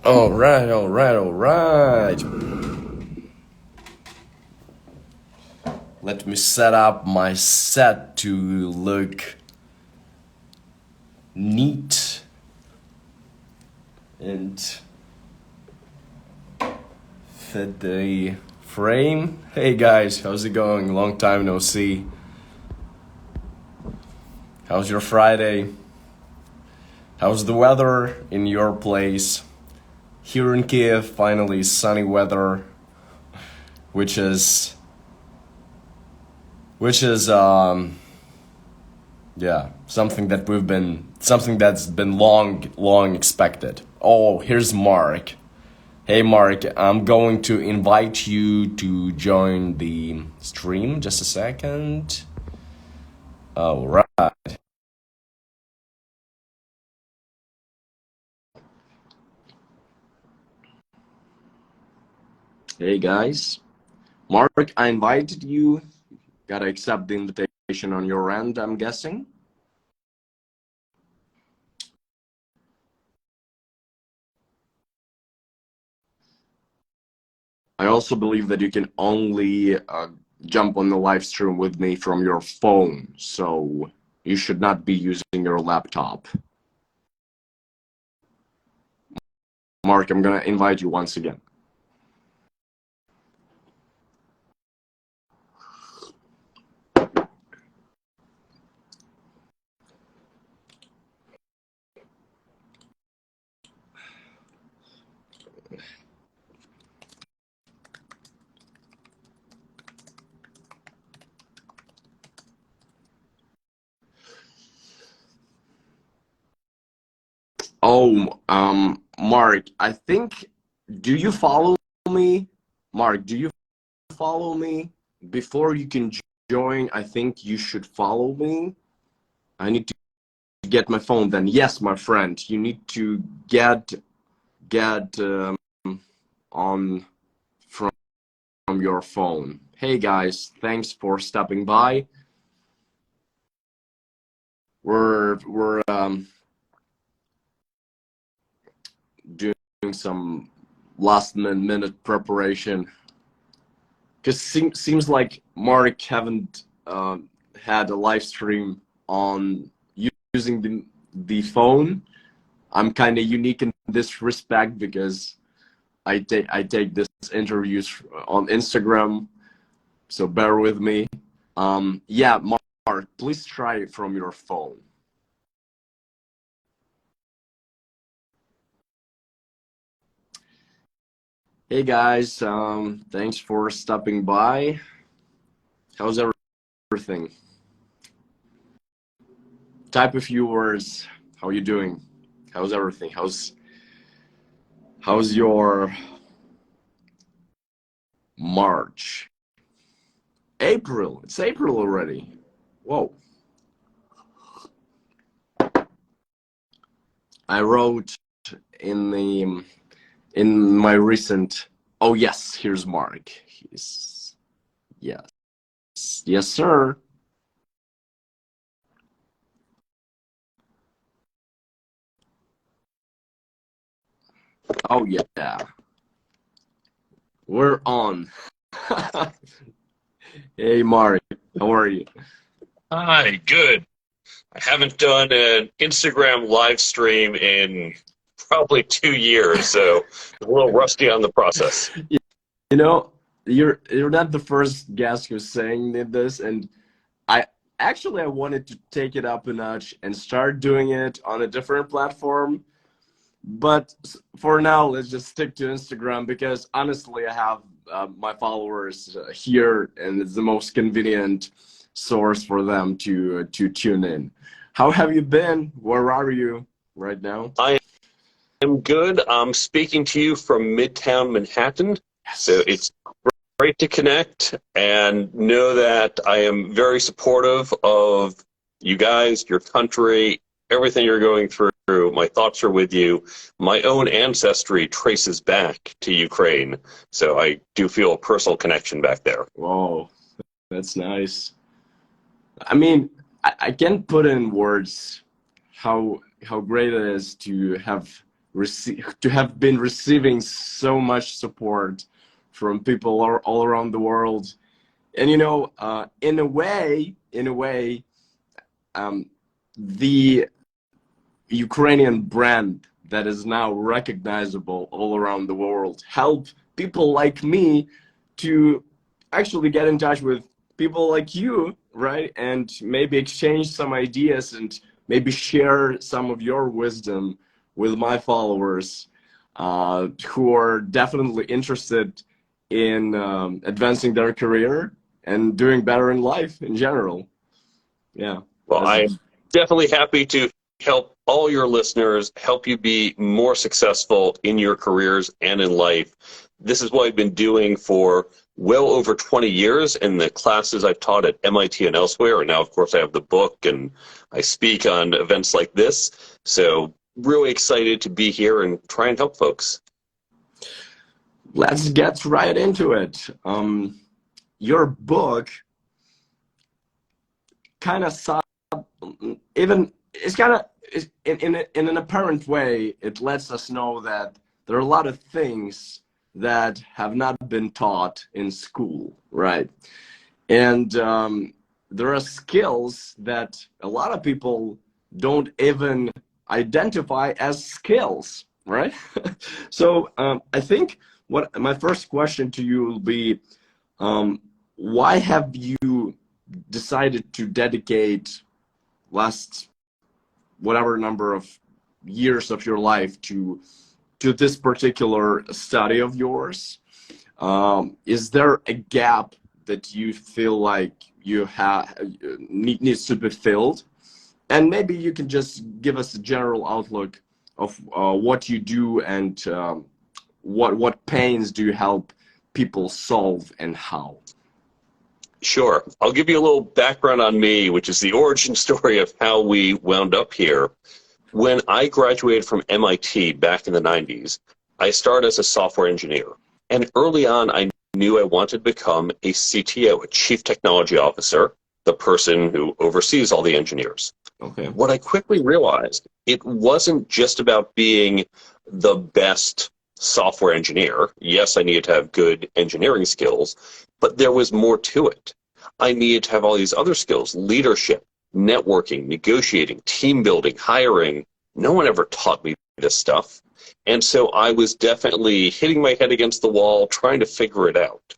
All right, all right, all right. Let me set up my set to look neat and fit the frame. Hey guys, how's it going? Long time no see. How's your Friday? How's the weather in your place? Here in Kiev, finally sunny weather, which is yeah, something that's been long expected. Oh, here's Mark. Hey Mark, I'm going to invite you to join the stream. Just a second. All right. Hey guys. Mark, I invited you. Gotta accept the invitation on your end, I'm guessing. I also believe that you can only jump on the live stream with me from your phone, so you should not be using your laptop. Mark, I'm gonna invite you once again. Oh, Mark, I think, do you follow me? Mark, do you follow me? Before you can join, I think you should follow me. I need to get my phone then. Yes, my friend, you need to get on from your phone. Hey guys, thanks for stopping by. We're doing some last minute preparation because seems like Mark haven't had a live stream on using the phone. I'm kind of unique in this respect because I take this interviews on Instagram, so bear with me. Yeah, Mark, please try it from your phone. Hey guys, thanks for stopping by. How's everything? Type a few words. How are you doing? How's everything? How's your March? April. It's April already. Whoa. I wrote in my recent. Oh yes, here's Mark. Yes, yes sir. Oh yeah, we're on. Hey Mark, how are you? Hi, good. I haven't done an Instagram live stream in probably 2 years, so a little rusty on the process. You know, you're not the first guest who's saying this, and I I wanted to take it up a notch and start doing it on a different platform. But for now, let's just stick to Instagram because honestly, I have my followers here, and it's the most convenient source for them to tune in. How have you been? Where are you right now? I am good. I'm speaking to you from Midtown Manhattan, so it's great to connect and know that I am very supportive of you guys, your country, everything you're going through. My thoughts are with you. My own ancestry traces back to Ukraine, so I do feel a personal connection back there. Whoa, that's nice. I mean, I can't put in words how how great it is to have been receiving so much support from people all around the world. And you know, in a way, the Ukrainian brand that is now recognizable all around the world help people like me to actually get in touch with people like you, right? And maybe exchange some ideas and maybe share some of your wisdom with my followers, who are definitely interested in advancing their career and doing better in life in general. Yeah. Well, I'm definitely happy to help all your listeners, help you be more successful in your careers and in life. This is what I've been doing for well over 20 years in the classes I've taught at MIT and elsewhere. And now, of course, I have the book and I speak on events like this. So really excited to be here and try and help folks. Let's get right into it. Your book kind of even it's kind of in an apparent way, it lets us know that there are a lot of things that have not been taught in school, right? And there are skills that a lot of people don't even identify as skills, right? So I think what my first question to you will be, why have you decided to dedicate last whatever number of years of your life to this particular study of yours? Is there a gap that you feel like you have needs to be filled? And maybe you can just give us a general outlook of what you do and what pains do you help people solve and how. Sure. I'll give you a little background on me, which is the origin story of how we wound up here. When I graduated from MIT back in the 90s, I started as a software engineer. And early on, I knew I wanted to become a CTO, a Chief Technology Officer, the person who oversees all the engineers. Okay. What I quickly realized, it wasn't just about being the best software engineer. Yes, I needed to have good engineering skills, but there was more to it. I needed to have all these other skills: leadership, networking, negotiating, team building, hiring. No one ever taught me this stuff. And so I was definitely hitting my head against the wall, trying to figure it out.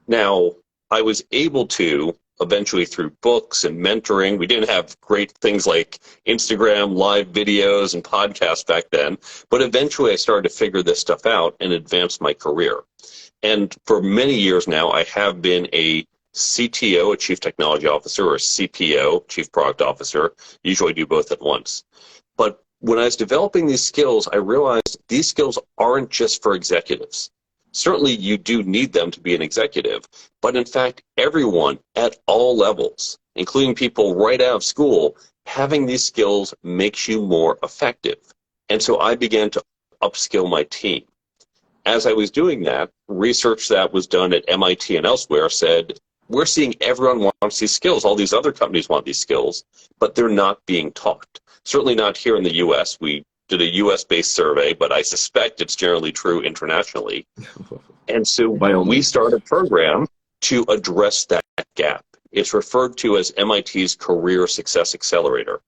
Now, I was able to, eventually through books and mentoring. We didn't have great things like Instagram, live videos, and podcasts back then, but eventually I started to figure this stuff out and advance my career. And for many years now, I have been a CTO, a Chief Technology Officer, or a CPO, Chief Product Officer. Usually do both at once. But when I was developing these skills, I realized these skills aren't just for executives. Certainly you do need them to be an executive, but in fact, everyone at all levels, including people right out of school, having these skills makes you more effective. And so I began to upskill my team. As I was doing that, research that was done at MIT and elsewhere said, we're seeing everyone wants these skills. All these other companies want these skills, but they're not being taught. Certainly not here in the US. We did a US-based survey, but I suspect it's generally true internationally. And so we started a program to address that gap. It's referred to as MIT's Career Success Accelerator.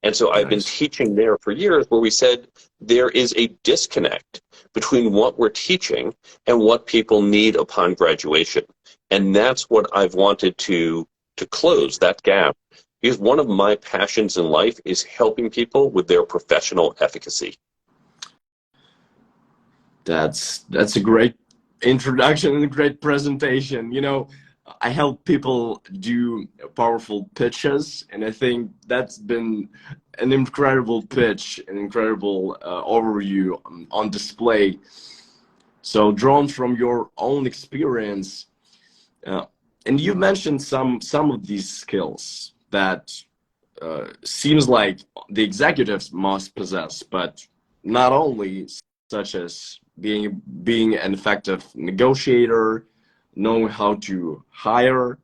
And so I've been teaching there for years, where we said there is a disconnect between what we're teaching and what people need upon graduation. And that's what I've wanted to close, that gap. Because one of my passions in life is helping people with their professional efficacy. That's a great introduction and a great presentation. You know, I help people do powerful pitches, and I think that's been an incredible pitch, an incredible overview on display. So drawn from your own experience, and you mentioned some of these skills that seems like the executives must possess, but not only, such as being an effective negotiator, knowing how to hire,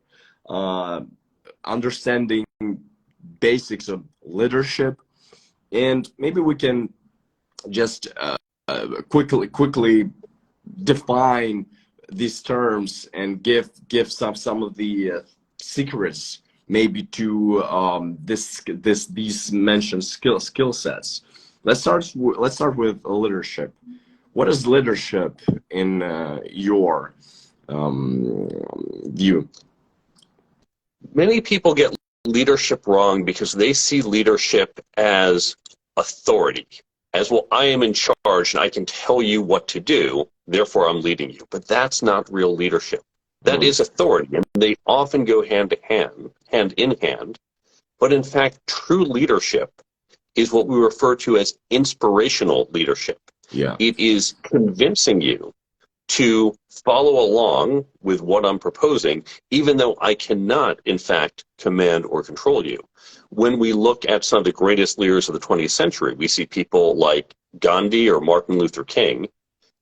understanding basics of leadership, And maybe we can just quickly define these terms and give some of the secrets maybe to these mentioned skill sets. Let's start with leadership. What is leadership in your view? Many people get leadership wrong because they see leadership as authority, as, well, I am in charge and I can tell you what to do, therefore I'm leading you. But that's not real leadership. That is authority, and they often go hand in hand. But in fact, true leadership is what we refer to as inspirational leadership. Yeah. It is convincing you to follow along with what I'm proposing, even though I cannot, in fact, command or control you. When we look at some of the greatest leaders of the 20th century, we see people like Gandhi or Martin Luther King.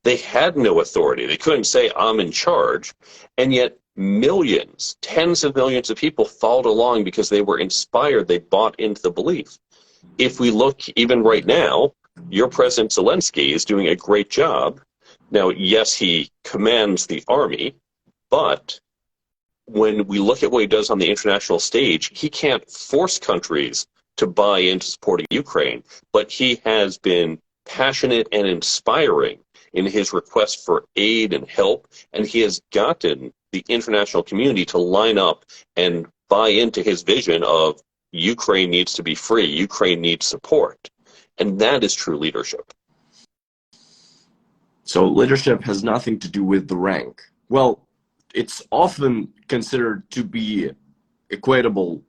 They had no authority. They couldn't say, I'm in charge. And yet millions, tens of millions of people followed along because they were inspired. They bought into the belief. If we look even right now, your President Zelensky is doing a great job. Now, yes, he commands the army, but when we look at what he does on the international stage, he can't force countries to buy into supporting Ukraine, but he has been passionate and inspiring in his request for aid and help, and he has gotten the international community to line up and buy into his vision of Ukraine needs to be free, Ukraine needs support, and that is true leadership. So leadership has nothing to do with the rank. Well, it's often considered to be equatable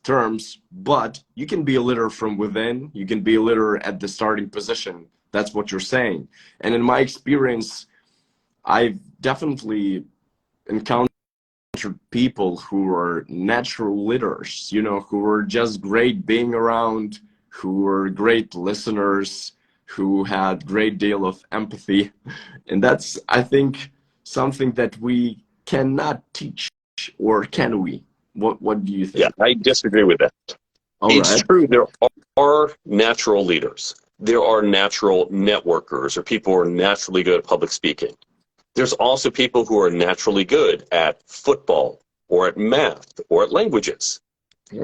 terms, but you can be a leader from within, you can be a leader at the starting position. That's what you're saying. And in my experience, I've definitely encountered people who are natural leaders, you know, who are just great being around, who are great listeners, who had great deal of empathy. And that's, I think, something that we cannot teach, or can we? What do you think? Yeah, I disagree with that. It's true, there are natural leaders. There are natural networkers, or people who are naturally good at public speaking. There's also people who are naturally good at football, or at math, or at languages.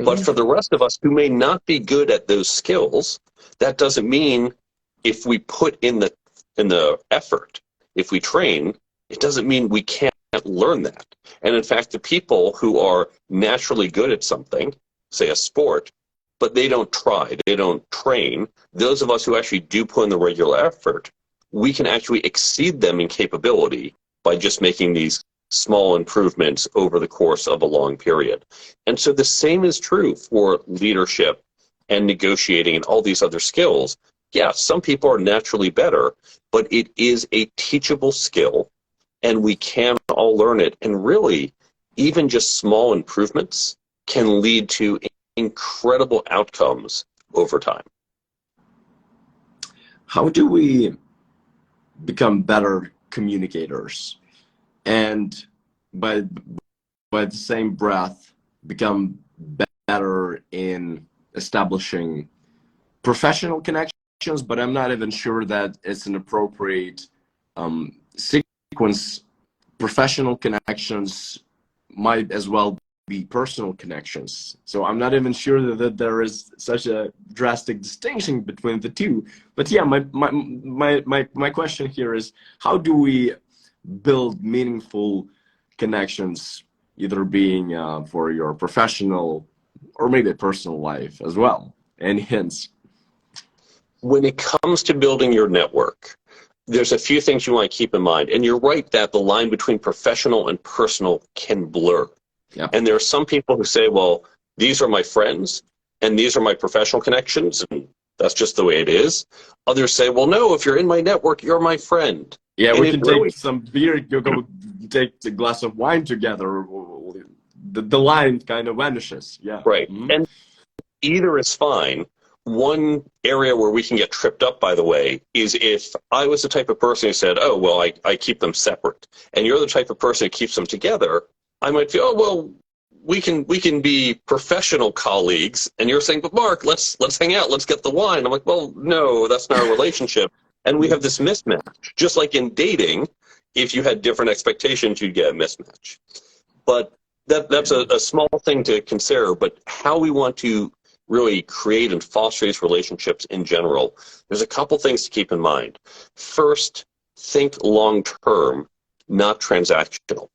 But for the rest of us who may not be good at those skills, that doesn't mean if we put in the effort, if we train, it doesn't mean we can't learn that. And in fact, the people who are naturally good at something, say a sport, but they don't try, they don't train, those of us who actually do put in the regular effort, we can actually exceed them in capability by just making these small improvements over the course of a long period. And so the same is true for leadership and negotiating and all these other skills. Yeah, some people are naturally better, but it is a teachable skill, and we can all learn it. And really, even just small improvements can lead to incredible outcomes over time. How do we become better communicators, and by the same breath become better in establishing professional connections? But I'm not even sure that it's an appropriate sequence. Professional connections might as well be personal connections. So I'm not even sure that there is such a drastic distinction between the two. But yeah, my question here is, how do we build meaningful connections, either being for your professional or maybe personal life as well? Any hints? When it comes to building your network, there's a few things you want to keep in mind. And you're right that the line between professional and personal can blur. Yep. And there are some people who say, well, these are my friends and these are my professional connections, and that's just the way it is. Others say, well, no, if you're in my network, you're my friend. Yeah, and we can take some beer, go take a glass of wine together. The line kind of vanishes. Yeah. Right. Mm-hmm. And either is fine. One area where we can get tripped up, by the way, is if I was the type of person who said, oh, well, I keep them separate, and you're the type of person who keeps them together, I might feel, oh, well, we can be professional colleagues, and you're saying, but Mark, let's hang out, let's get the wine. I'm like, well, no, that's not our relationship, and we have this mismatch. Just like in dating, if you had different expectations, you'd get a mismatch. But that's a small thing to consider. But how we want to really create and foster these relationships in general, there's a couple things to keep in mind. First, think long term, not transactional.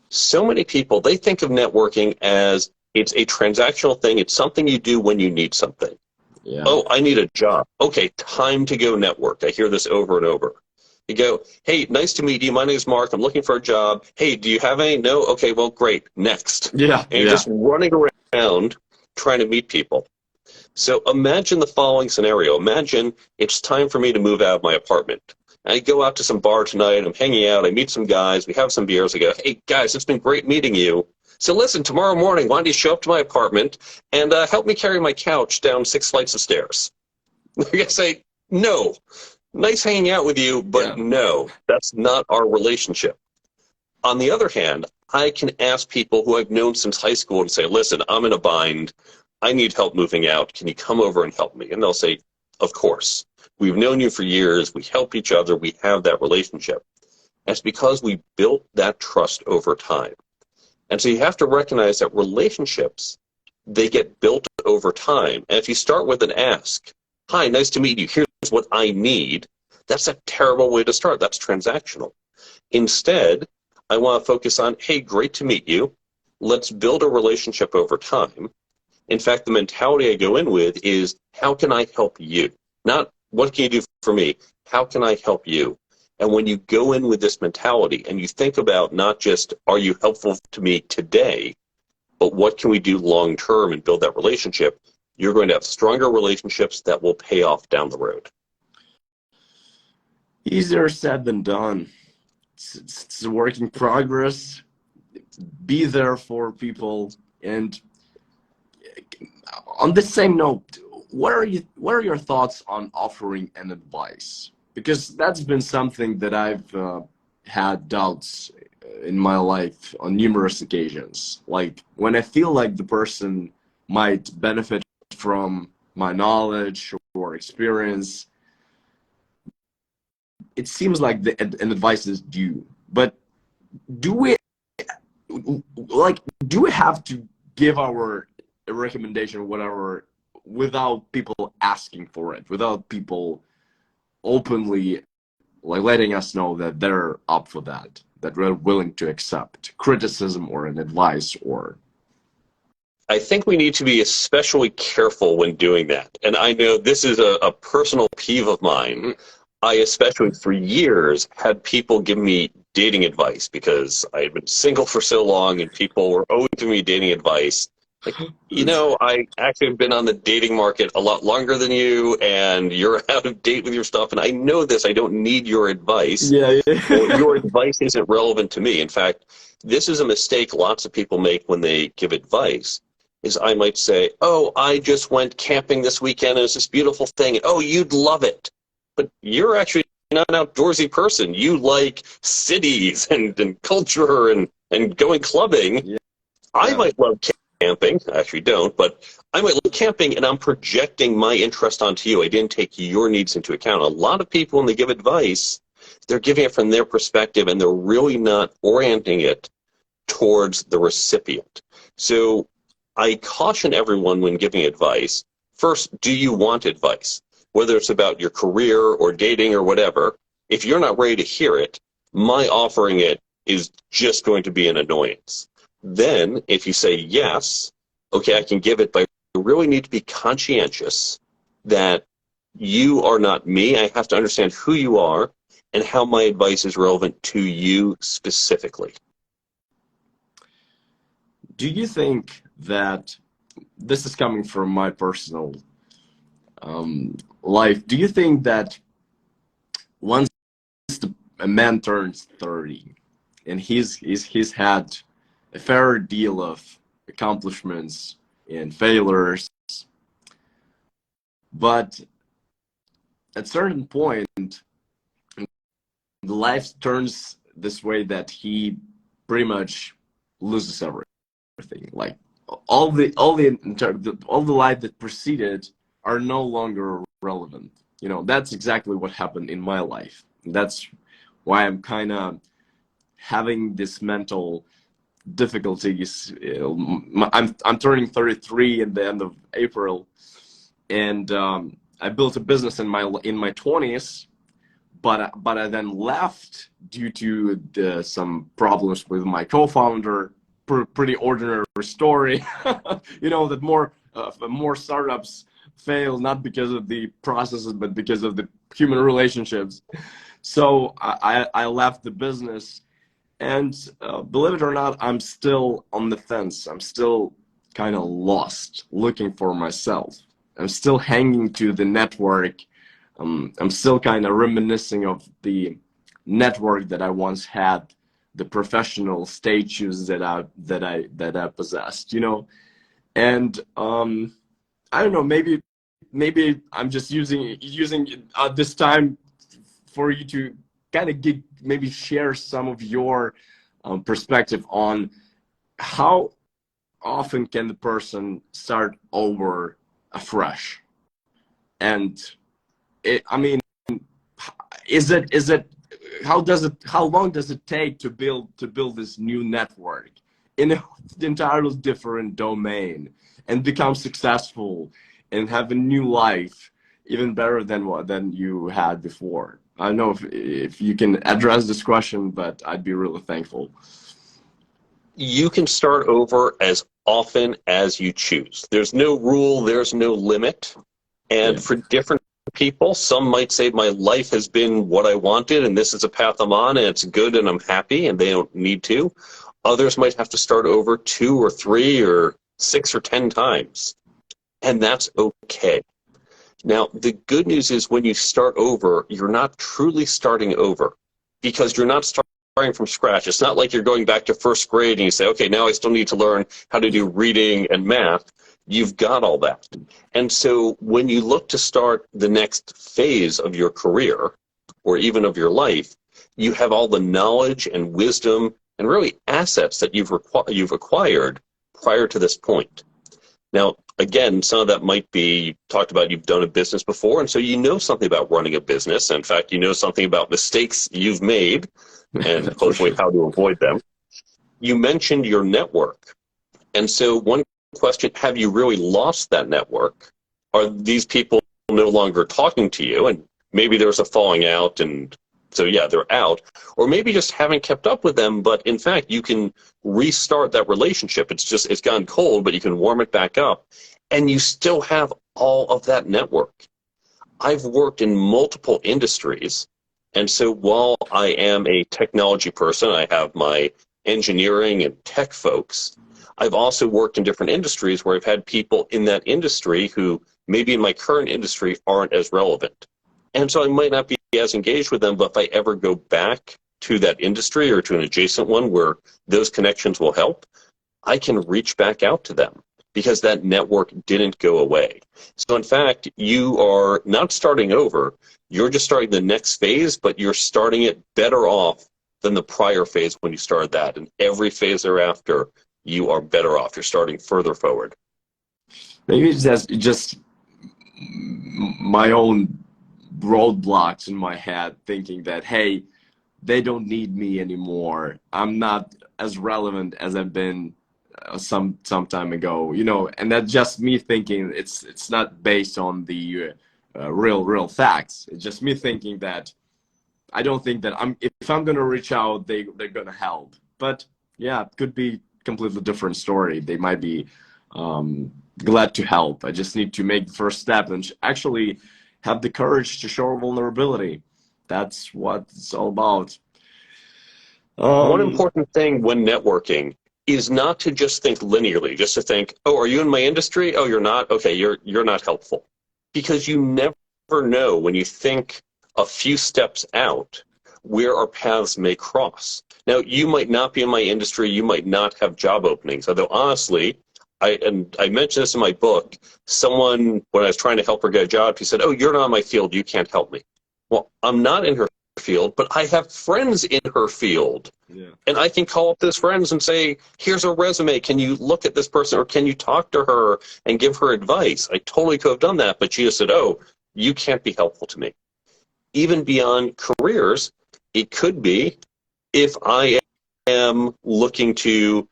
So many people, they think of networking as it's a transactional thing. It's something you do when you need something. Yeah. Oh, I need a job. Okay, time to go network. I hear this over and over. You go, hey, nice to meet you. My name is Mark. I'm looking for a job. Hey, do you have any? No? Okay, well, great. Next. Yeah. And you're just running around trying to meet people. So imagine the following scenario. Imagine it's time for me to move out of my apartment. I go out to some bar tonight. I'm hanging out. I meet some guys. We have some beers. I go, hey, guys, it's been great meeting you. So listen, tomorrow morning, why don't you show up to my apartment and help me carry my couch down 6 flights of stairs? They're going to say, no. Nice hanging out with you, but no, that's not our relationship. On the other hand, I can ask people who I've known since high school and say, listen, I'm in a bind. I need help moving out. Can you come over and help me? And they'll say, of course. We've known you for years. We help each other. We have that relationship. And it's because we built that trust over time. And so you have to recognize that relationships, they get built over time. And if you start with an ask, hi, nice to meet you. Here's what I need. That's a terrible way to start. That's transactional. Instead, I want to focus on, hey, great to meet you. Let's build a relationship over time. In fact, the mentality I go in with is, how can I help you? Not, what can you do for me? How can I help you? And when you go in with this mentality and you think about not just, are you helpful to me today, but what can we do long term and build that relationship, you're going to have stronger relationships that will pay off down the road. Easier said than done. It's a work in progress. Be there for people. And on the same note, what are your thoughts on offering an advice? Because that's been something that I've had doubts in my life on numerous occasions. Like when I feel like the person might benefit from my knowledge or experience, it seems like an advice is due. But do we have to give our recommendation or whatever without people asking for it, without people openly letting us know that they're up for that they're willing to accept criticism or an advice? Or I think we need to be especially careful when doing that. And I know this is a personal peeve of mine. I especially for years had people give me dating advice because I had been single for so long and people were always giving me dating advice. Like, I actually have been on the dating market a lot longer than you, and you're out of date with your stuff, and I know this. I don't need your advice. yeah. Or your advice isn't relevant to me. In fact, this is a mistake lots of people make when they give advice, is I might say, oh, I just went camping this weekend, and it's this beautiful thing. Oh, you'd love it. But you're actually not an outdoorsy person. You like cities and culture and going clubbing. Yeah. I might love camping. I actually don't, but I might love camping, and I'm projecting my interest onto you. I didn't take your needs into account. A lot of people, when they give advice, they're giving it from their perspective, and they're really not orienting it towards the recipient. So I caution everyone when giving advice, first, do you want advice? Whether it's about your career or dating or whatever, if you're not ready to hear it, my offering it is just going to be an annoyance. Then, if you say yes, okay, I can give it, but I really need to be conscientious that you are not me. I have to understand who you are and how my advice is relevant to you specifically. Do you think that, this is coming from my personal life, do you think that once a man turns 30 and he's had a fair deal of accomplishments and failures, but at certain point the life turns this way that he pretty much loses everything, everything. Like all the life that preceded are no longer relevant. You know, that's exactly what happened in my life. That's why I'm kind of having this mental difficulties. I'm turning 33 at the end of April, and I built a business in my 20s, but I then left due to some problems with my co-founder. Pretty ordinary story. You know that more startups fail not because of the processes but because of the human relationships. So I left the business, and believe it or not, I'm still on the fence. I'm still kind of lost, looking for myself. I'm still hanging to the network. I'm still kind of reminiscing of the network that I once had, the professional status that I possessed, you know. And I don't know, maybe I'm just using this time for you to kind of maybe share some of your perspective on how often can the person start over afresh. And I mean, is it how long does it take to build this new network in an entirely different domain and become successful and have a new life even better than you had before? I don't know if you can address this question, but I'd be really thankful. You can start over as often as you choose. There's no rule, there's no limit. And Yeah. for different people, some might say my life has been what I wanted and this is a path I'm on and it's good and I'm happy and they don't need to. Others might have to start over 2 or 3 or 6 or 10 times. And that's okay. Now, the good news is when you start over, you're not truly starting over because you're not starting from scratch. It's not like you're going back to first grade and you say, okay, now I still need to learn how to do reading and math. You've got all that. And so when you look to start the next phase of your career or even of your life, you have all the knowledge and wisdom and really assets that you've acquired prior to this point. Now, again, some of that might be, you talked about you've done a business before, and so you know something about running a business. In fact, you know something about mistakes you've made and For hopefully sure. how to avoid them. You mentioned your network. And so one question, have you really lost that network? Are these people no longer talking to you? And maybe there's a falling out and so yeah, they're out. Or maybe just haven't kept up with them, but in fact, you can restart that relationship. It's gone cold, but you can warm it back up and you still have all of that network. I've worked in multiple industries. And so while I am a technology person, I have my engineering and tech folks. I've also worked in different industries where I've had people in that industry who maybe in my current industry aren't as relevant. And so I might not be as engaged with them, but if I ever go back to that industry or to an adjacent one where those connections will help, I can reach back out to them because that network didn't go away. So in fact, you are not starting over, you're just starting the next phase, but you're starting it better off than the prior phase when you started that. And every phase thereafter, you are better off. You're starting further forward. Maybe it's just my own roadblocks in my head, thinking that, hey, they don't need me anymore. I'm not as relevant as I've been some time ago, you know. And that's just me thinking. It's not based on the real facts. It's just me thinking that I don't think that if I'm gonna reach out, they're gonna help. But yeah, it could be completely different story. They might be glad to help. I just need to make the first step and actually have the courage to show vulnerability. That's what it's all about. One Um, important thing when networking is not to just think linearly, just to think, oh, are you in my industry? Oh, you're not? Okay, you're not helpful. Because you never know when you think a few steps out where our paths may cross. Now, you might not be in my industry, you might not have job openings, although honestly, I mentioned this in my book, someone, when I was trying to help her get a job, he said, oh, you're not in my field, you can't help me. Well, I'm not in her field, but I have friends in her field. Yeah. And I can call up those friends and say, here's a resume. Can you look at this person, or can you talk to her and give her advice? I totally could have done that, but she just said, oh, you can't be helpful to me. Even beyond careers, it could be if I am looking to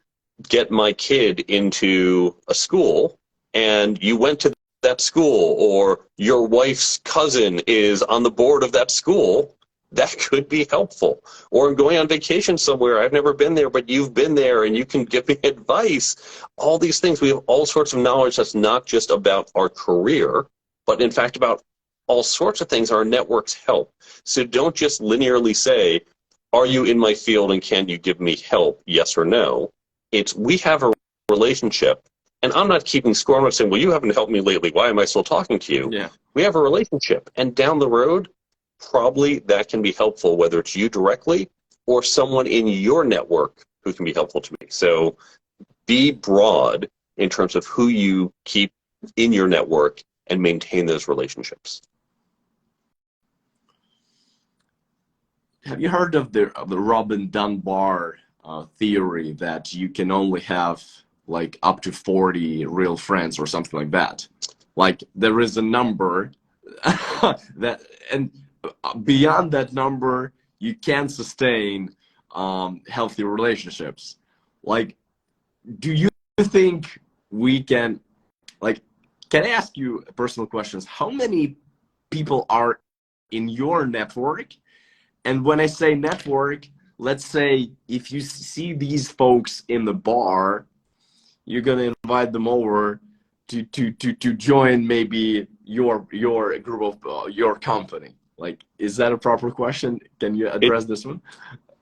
get my kid into a school and you went to that school, or your wife's cousin is on the board of that school, that could be helpful. Or I'm going on vacation somewhere, I've never been there, but you've been there and you can give me advice. All these things, we have all sorts of knowledge that's not just about our career, but in fact about all sorts of things our networks help. So don't just linearly say, are you in my field and can you give me help, yes or no? It's, we have a relationship, and I'm not keeping score. I'm not saying, well, you haven't helped me lately, why am I still talking to you? Yeah. We have a relationship, and down the road, probably that can be helpful, whether it's you directly or someone in your network who can be helpful to me. So be broad in terms of who you keep in your network and maintain those relationships. Have you heard of the Robin Dunbar theory that you can only have like up to 40 real friends or something like that? Like there is a number that, and beyond that number, you can sustain healthy relationships. Like, do you think we can, like, can I ask you personal questions? How many people are in your network? And when I say network, let's say if you see these folks in the bar, you're gonna invite them over to join maybe your group of your company. Like, is that a proper question? Can you It, address this one?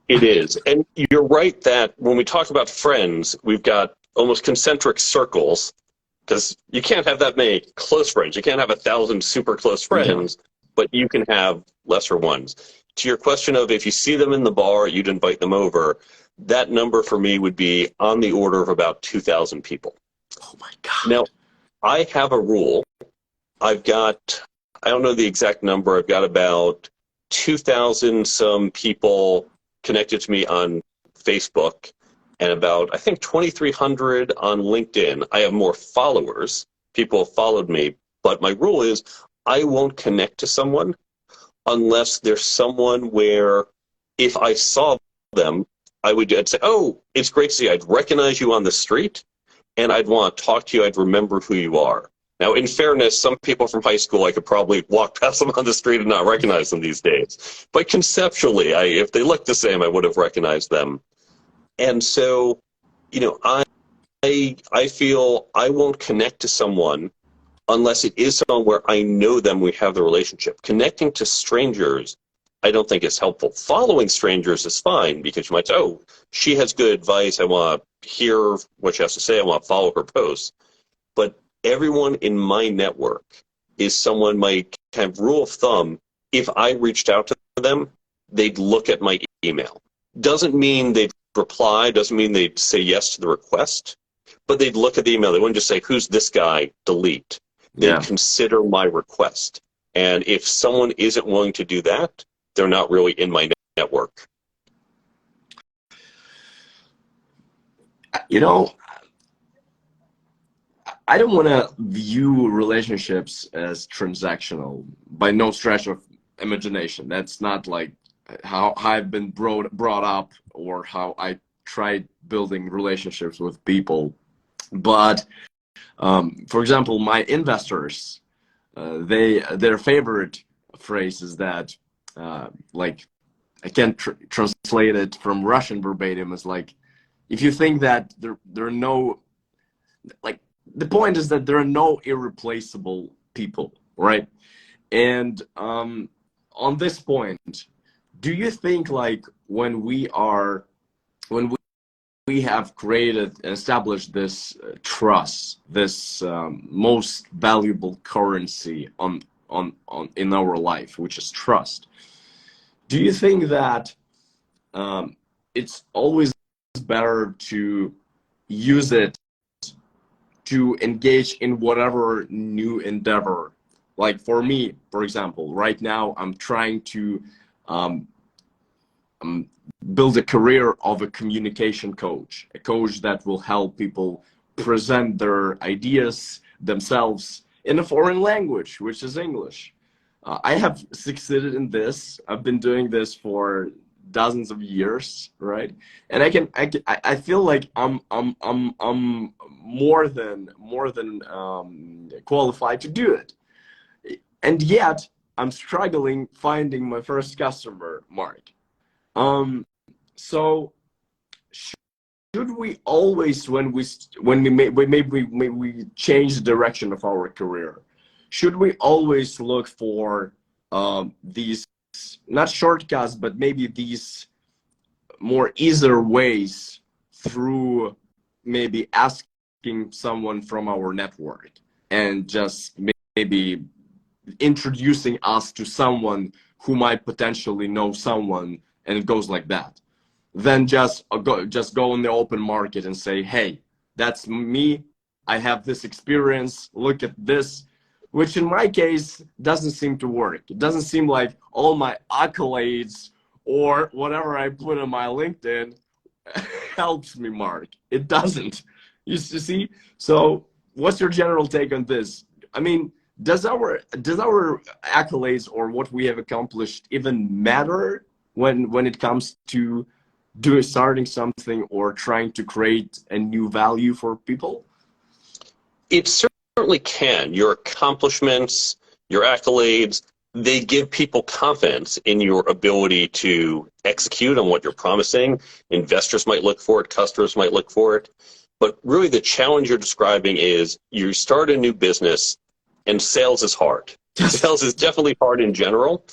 it is. And you're right that when we talk about friends, we've got almost concentric circles, because you can't have that many close friends. You can't have 1,000 super close Yeah. friends, but you can have lesser ones. To your question of if you see them in the bar, you'd invite them over, that number for me would be on the order of about 2,000 people. Oh my God. Now, I have a rule. I've got, I don't know the exact number, I've got about 2,000 some people connected to me on Facebook, and about, I think, 2,300 on LinkedIn. I have more followers. People have followed me, but my rule is I won't connect to someone unless there's someone where if I saw them, I'd say, oh, it's great to see you. I'd recognize you on the street, and I'd want to talk to you. I'd remember who you are. Now, in fairness, some people from high school, I could probably walk past them on the street and not recognize them these days. But conceptually, if they looked the same, I would have recognized them. And so, you know, I feel I won't connect to someone unless it is someone where I know them, we have the relationship. Connecting to strangers, I don't think is helpful. Following strangers is fine, because you might say, oh, she has good advice, I want to hear what she has to say, I want to follow her posts. But everyone in my network is someone, my kind of rule of thumb, if I reached out to them, they'd look at my email. Doesn't mean they'd reply, doesn't mean they'd say yes to the request, but they'd look at the email. They wouldn't just say, who's this guy, delete. They'd Yeah. consider my request. And if someone isn't willing to do that, they're not really in my network. You know, I don't want to view relationships as transactional by no stretch of imagination. That's not like how I've been brought up or how I tried building relationships with people. But for example, my investors, their favorite phrase is that like I can't translate it from Russian verbatim. Is like, if you think that there are no, like, the point is that there are no irreplaceable people, right? And on this point, do you think, like, when we have created and established this trust, this most valuable currency in our life, which is trust, do you think that it's always better to use it to engage in whatever new endeavor? Like for me, for example, right now I'm trying to um, um, build a career of a communication coach, a coach that will help people present their ideas themselves in a foreign language, which is English. I have succeeded in this. I've been doing this for dozens of years, right? And I feel like I'm more than qualified to do it. And yet I'm struggling finding my first customer, Mark. So should we always, when we change the direction of our career, should we always look for these, not shortcuts, but maybe these more easier ways through maybe asking someone from our network and just maybe introducing us to someone who might potentially know someone, and it goes like that? Then just go in the open market and say, hey, that's me, I have this experience, look at this, which in my case doesn't seem to work. It doesn't seem like all my accolades or whatever I put on my LinkedIn helps me, Mark. It doesn't. You see? So what's your general take on this? I mean, does our accolades or what we have accomplished even matter when it comes to starting something or trying to create a new value for people? It certainly can. Your accomplishments, your accolades, they give people confidence in your ability to execute on what you're promising. Investors might look for it, customers might look for it. But really the challenge you're describing is you start a new business and sales is hard. Sales is definitely hard in general.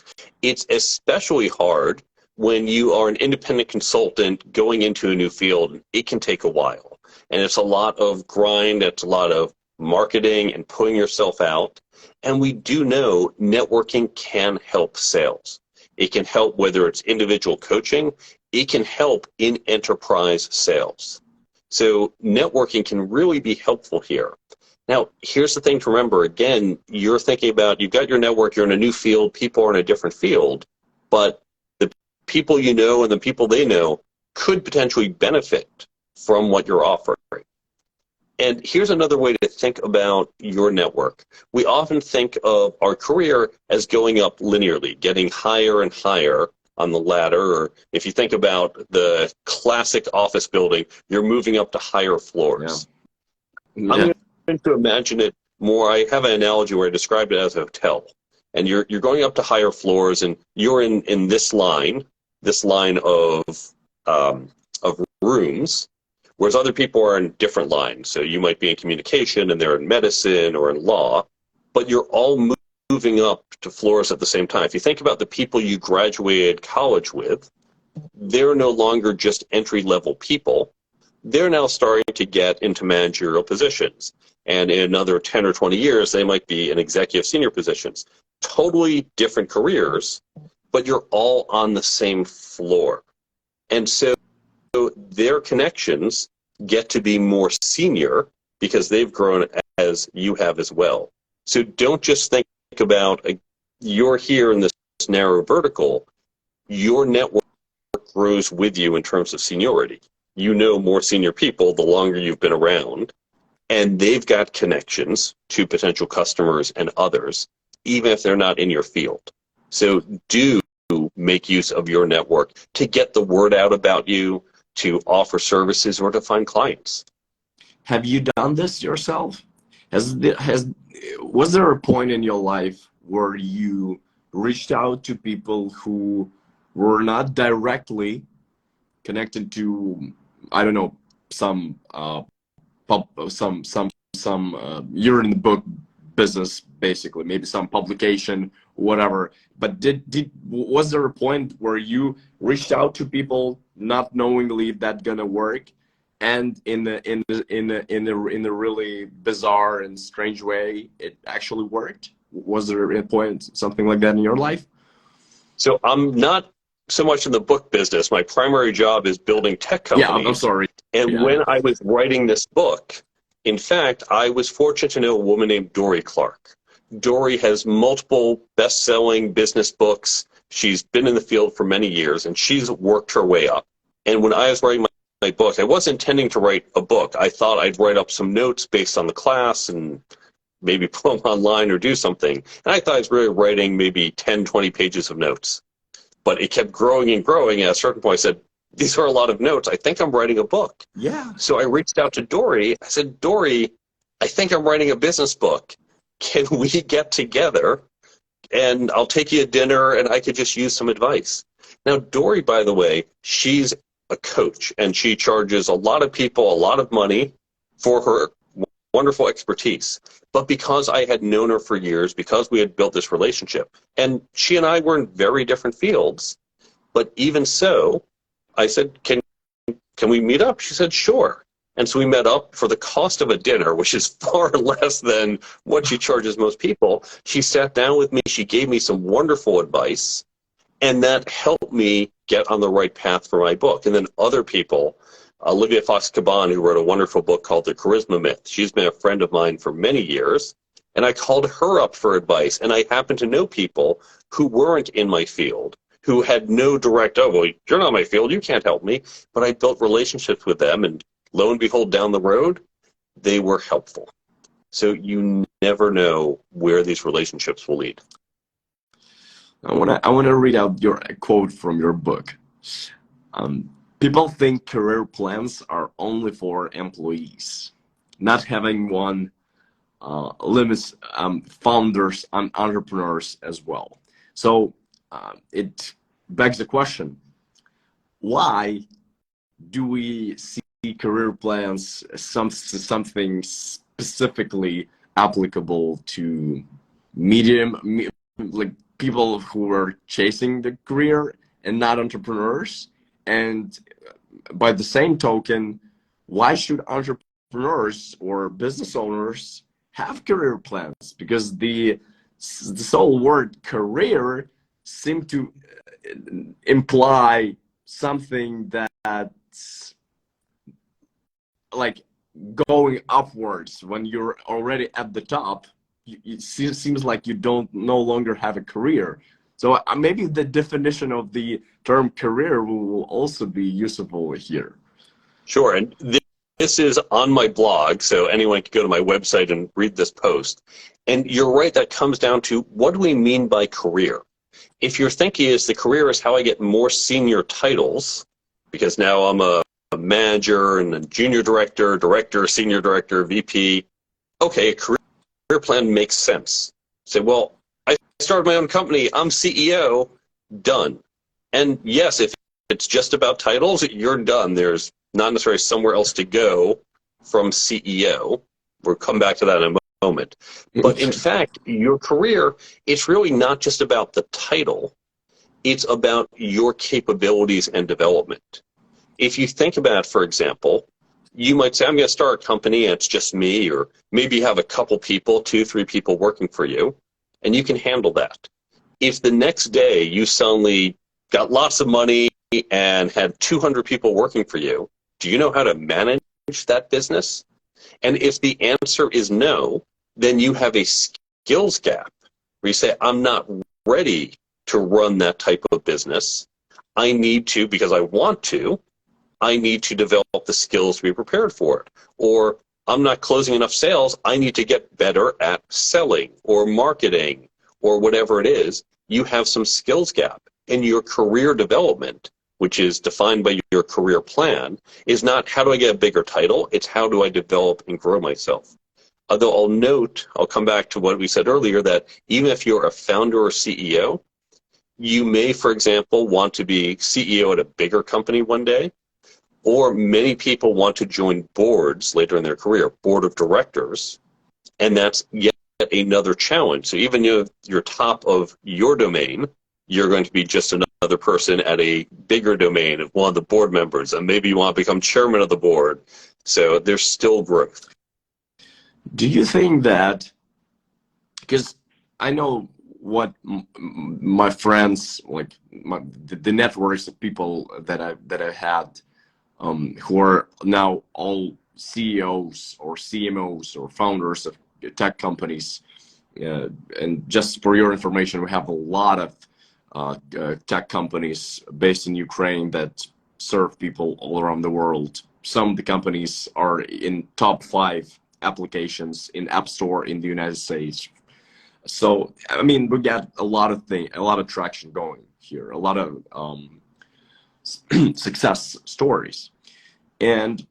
It's especially hard when you are an independent consultant going into a new field. It can take a while. And it's a lot of grind, it's a lot of marketing and putting yourself out. And we do know networking can help sales. It can help whether it's individual coaching, it can help in enterprise sales. So networking can really be helpful here. Now, here's the thing to remember. Again, you're thinking about, you've got your network, you're in a new field, people are in a different field, but the people you know and the people they know could potentially benefit from what you're offering. And here's another way to think about your network. We often think of our career as going up linearly, getting higher and higher on the ladder. Or if you think about the classic office building, you're moving up to higher floors. Yeah. I'm going to imagine it more. I have an analogy where I described it as a hotel. And you're going up to higher floors, and you're in this line of rooms, whereas other people are in different lines. So you might be in communication and they're in medicine or in law, but you're all moving up to floors at the same time. If you think about the people you graduated college with, they're no longer just entry-level people. They're now starting to get into managerial positions. And in another 10 or 20 years, they might be in executive senior positions. Totally different careers, but you're all on the same floor. And so their connections get to be more senior because they've grown as you have as well. So don't just think about you're here in this narrow vertical. Your network grows with you in terms of seniority. You know more senior people the longer you've been around, and they've got connections to potential customers and others, even if they're not in your field. So do make use of your network to get the word out about you, to offer services, or to find clients. Have you done this yourself? Was there a point in your life where you reached out to people who were not directly connected to, I don't know, you're in the book business, basically, maybe some publication, whatever. But was there a point where you reached out to people not knowingly if that's gonna work, and in a really bizarre and strange way, it actually worked? Was there a point, something like that in your life? So I'm not so much in the book business. My primary job is building tech companies. Yeah, I'm sorry. And when I was writing this book, in fact, I was fortunate to know a woman named Dory Clark. Dory has multiple best-selling business books. She's been in the field for many years, and she's worked her way up. And when I was writing my book, I wasn't intending to write a book. I thought I'd write up some notes based on the class and maybe put them online or do something. And I thought I was really writing maybe 10, 20 pages of notes. But it kept growing and growing. At a certain point, I said, these are a lot of notes. I think I'm writing a book. Yeah. So I reached out to Dory. I said, Dory, I think I'm writing a business book. Can we get together and I'll take you to dinner and I could just use some advice? Now, Dory, by the way, she's a coach and she charges a lot of people a lot of money for her wonderful expertise. But because I had known her for years, because we had built this relationship, and she and I were in very different fields, but even so, I said, can we meet up? She said, sure. And so we met up for the cost of a dinner, which is far less than what she charges most people. She sat down with me. She gave me some wonderful advice, and that helped me get on the right path for my book. And then other people, Olivia Fox-Caban, who wrote a wonderful book called The Charisma Myth. She's been a friend of mine for many years, and I called her up for advice. And I happen to know people who weren't in my field, who had no direct, oh, well, you're not my field, you can't help me. But I built relationships with them, and lo and behold, down the road, they were helpful. So you never know where these relationships will lead. I want to read out a quote from your book. People think career plans are only for employees. Not having one limits founders and entrepreneurs as well. So it begs the question, why do we see career plans something specifically applicable to like people who are chasing the career and not entrepreneurs? And by the same token, why should entrepreneurs or business owners have career plans? Because the sole word career seem to imply something that's like going upwards. When you're already at the top, it seems like you don't no longer have a career. So maybe the definition of the term career will also be useful here. Sure, and this is on my blog, so anyone can go to my website and read this post. And you're right, that comes down to, what do we mean by career? If you're thinking is the career is how I get more senior titles, because now I'm a manager and a junior director, senior director, VP, okay, a career plan makes sense. Say, well, I started my own company, I'm CEO, done. And yes, if it's just about titles, you're done. There's not necessarily somewhere else to go from CEO. We'll come back to that in a moment. But in fact, your career, it's really not just about the title. It's about your capabilities and development. If you think about, for example, you might say, I'm going to start a company and it's just me, or maybe you have a couple people, 2, 3 people working for you, and you can handle that. If the next day you suddenly got lots of money and had 200 people working for you, do you know how to manage that business? And if the answer is no, then you have a skills gap where you say, I'm not ready to run that type of business. I need to, because I want to, I need to develop the skills to be prepared for it. Or I'm not closing enough sales, I need to get better at selling or marketing or whatever it is. You have some skills gap. And your career development, which is defined by your career plan, is not how do I get a bigger title, it's how do I develop and grow myself. Although I'll note, I'll come back to what we said earlier, that even if you're a founder or CEO, you may, for example, want to be CEO at a bigger company one day, or many people want to join boards later in their career, board of directors, and that's yet another challenge. So even if you're top of your domain, you're going to be just another person at a bigger domain of one of the board members, and maybe you want to become chairman of the board. So there's still growth. Do you think that, because I know what my friends, like the networks of people that I had, who are now all CEOs or CMOs or founders of tech companies, and just for your information, we have a lot of tech companies based in Ukraine that serve people all around the world. Some of the companies are in top 5 applications in App Store in the United States. So, I mean, we get a lot of traction going here, a lot of success stories. And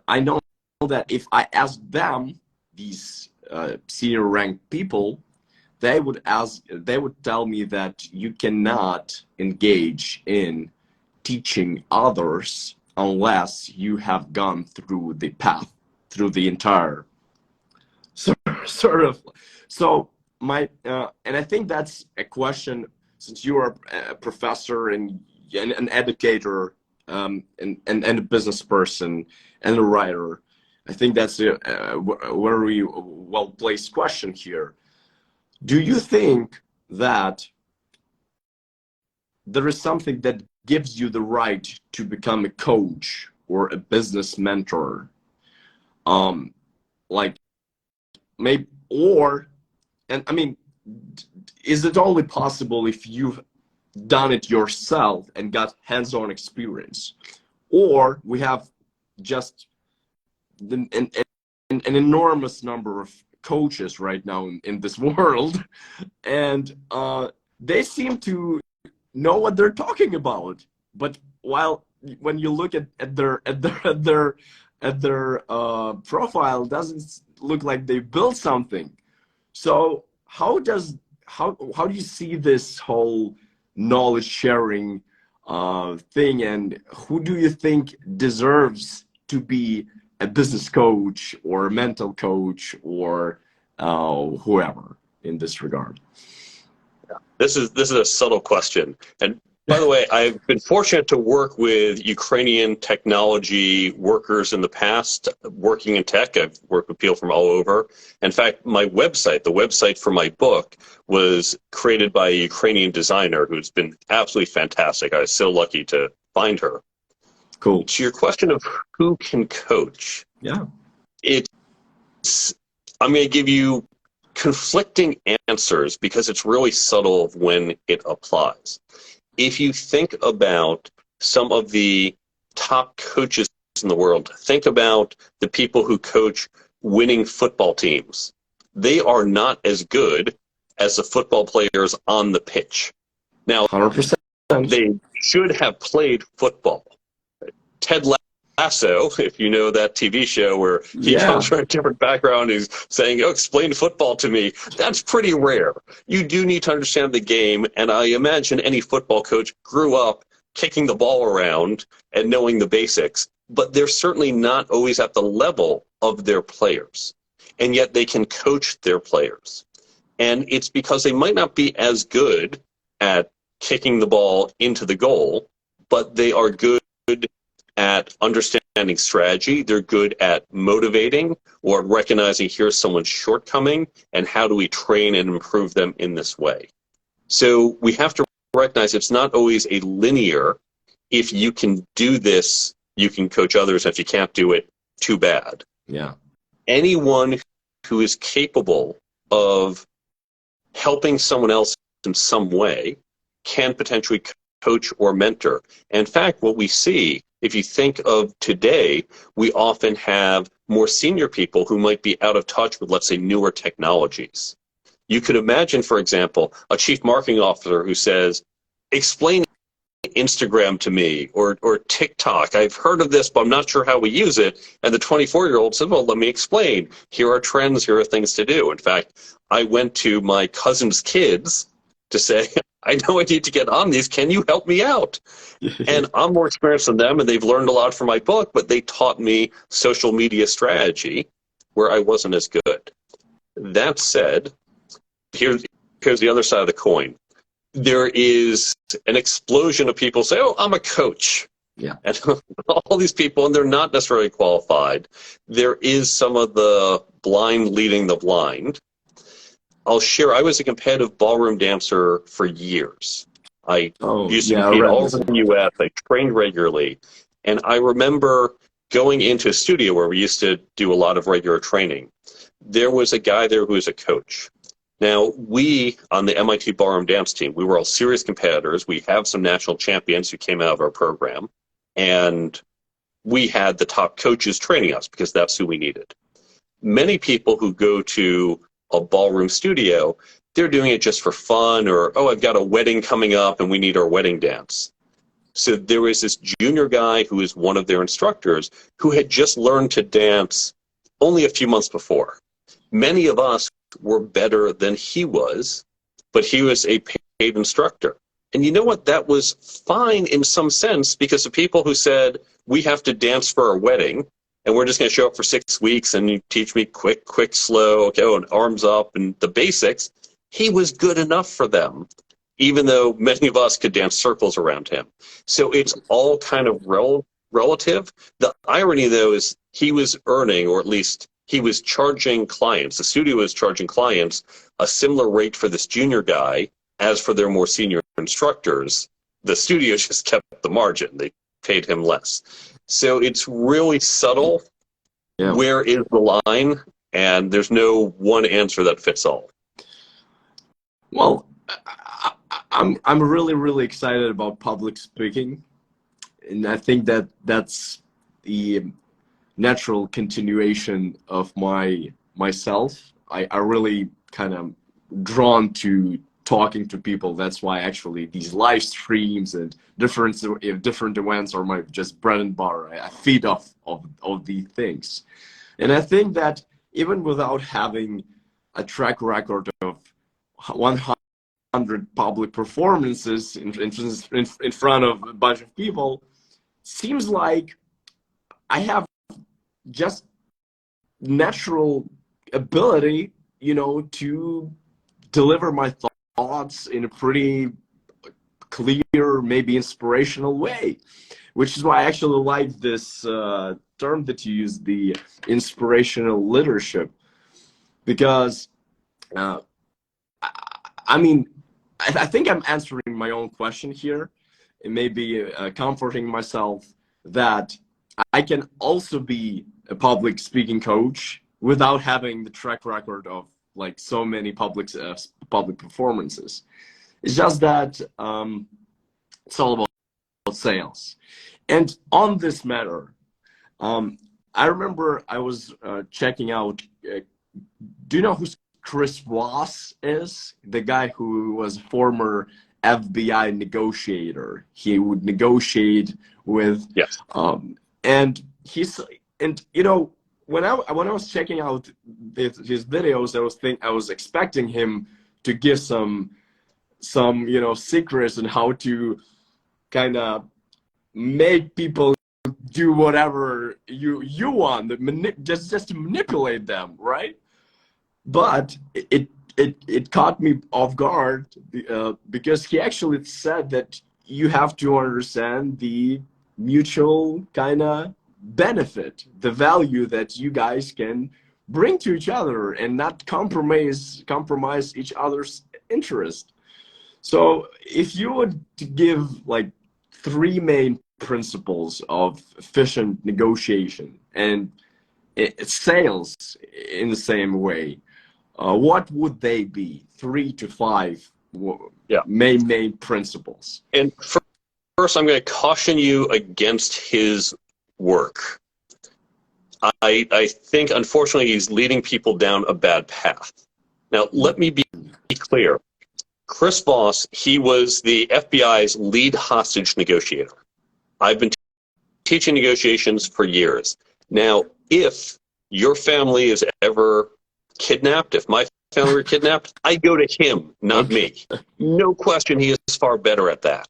I know that if I ask them, these senior ranked people, they would tell me that you cannot engage in teaching others unless you have gone through the path, through the entire sort of. So and I think that's a question, since you are a professor and an educator, and a business person and a writer. I think that's a very well-placed question here. Do you think that there is something that gives you the right to become a coach or a business mentor? Like maybe, and I mean, is it only possible if you've done it yourself and got hands-on experience? Or we have just an enormous number of coaches right now in this world, and they seem to know what they're talking about, but when you look at their profile, it doesn't look like they built something. So how do you see this whole knowledge sharing thing, and who do you think deserves to be a business coach or a mental coach or whoever in this regard? This is a subtle question. And by the way, I've been fortunate to work with Ukrainian technology workers in the past, working in tech. I've worked with people from all over. In fact, my website, the website for my book, was created by a Ukrainian designer who's been absolutely fantastic. I was so lucky to find her. Cool. To your question of who can coach, yeah, I'm going to give you conflicting answers because it's really subtle when it applies. If you think about some of the top coaches in the world, think about the people who coach winning football teams. They are not as good as the football players on the pitch. Now, 100%. They should have played football. Ted Lasso, if you know that TV show where he comes from a different background, he's saying, "Oh, explain football to me." That's pretty rare. You do need to understand the game, and I imagine any football coach grew up kicking the ball around and knowing the basics, but they're certainly not always at the level of their players, and yet they can coach their players. And it's because they might not be as good at kicking the ball into the goal, but they are good at understanding strategy. They're good at motivating or recognizing here's someone's shortcoming and how do we train and improve them in this way. So we have to recognize it's not always a linear, if you can do this, you can coach others. If you can't do it, too bad. Yeah. Anyone who is capable of helping someone else in some way can potentially coach or mentor. In fact, what we see, if you think of today, we often have more senior people who might be out of touch with, let's say, newer technologies. You could imagine, for example, a chief marketing officer who says, explain Instagram to me, or TikTok. I've heard of this, but I'm not sure how we use it. And the 24-year-old said, well, let me explain. Here are trends. Here are things to do. In fact, I went to my cousin's kids to say, I know I need to get on these. Can you help me out? And I'm more experienced than them, and they've learned a lot from my book, but they taught me social media strategy where I wasn't as good. That said, here's the other side of the coin. There is an explosion of people say, oh, I'm a coach. Yeah. And all these people, and they're not necessarily qualified. There is some of the blind leading the blind. I'll share, I was a competitive ballroom dancer for years. I used to compete all over the U.S. I trained regularly. And I remember going into a studio where we used to do a lot of regular training. There was a guy there who was a coach. Now, we on the MIT Ballroom Dance team, we were all serious competitors. We have some national champions who came out of our program, and we had the top coaches training us because that's who we needed. Many people who go to a ballroom studio, they're doing it just for fun, or, oh, I've got a wedding coming up and we need our wedding dance. So there was this junior guy who was one of their instructors who had just learned to dance only a few months before. Many of us were better than he was, but he was a paid instructor. And you know what? That was fine in some sense, because the people who said, we have to dance for our wedding, and we're just going to show up for 6 weeks, and you teach me quick, slow, okay, and arms up, and the basics, he was good enough for them, even though many of us could dance circles around him. So it's all kind of relative. The irony, though, is he was earning, or at least he was charging clients, the studio was charging clients a similar rate for this junior guy as for their more senior instructors. The studio just kept the margin. They paid him less. So it's really subtle. Yeah. Where is the line? And there's no one answer that fits all. Well, I'm really excited about public speaking, and I think that that's the natural continuation of myself. I really kind of drawn to talking to people. That's why actually these live streams and different events are my just bread and butter. I feed off of these things, and I think that even without having a track record of 100 public performances in front of a bunch of people, seems like I have just natural ability, you know, to deliver my thoughts in a pretty clear, maybe inspirational way, which is why I actually like this term that you use, the inspirational leadership, because I mean, I think I'm answering my own question here, and maybe comforting myself that I can also be a public speaking coach without having the track record of like so many public performances. It's just that it's all about sales. And on this matter, I remember I was checking out. Do you know who Chris Voss is? The guy who was former FBI negotiator. He would negotiate with, yes. And you know, when I was checking out his videos, I was expecting him to give some you know secrets on how to kind of make people do whatever you want, just to manipulate them, right? But it caught me off guard because he actually said that you have to understand the mutual kind of benefit, the value that you guys can bring to each other, and not compromise each other's interest. So if you would give like 3 main principles of efficient negotiation and sales in the same way, what would they be? 3 to 5 main principles. And first, I'm going to caution you against his work. I think, unfortunately, he's leading people down a bad path. Now, let me be clear. Chris Voss, he was the FBI's lead hostage negotiator. I've been teaching negotiations for years. Now, if your family is ever kidnapped, if my family were kidnapped, I go to him, not me. No question, he is far better at that.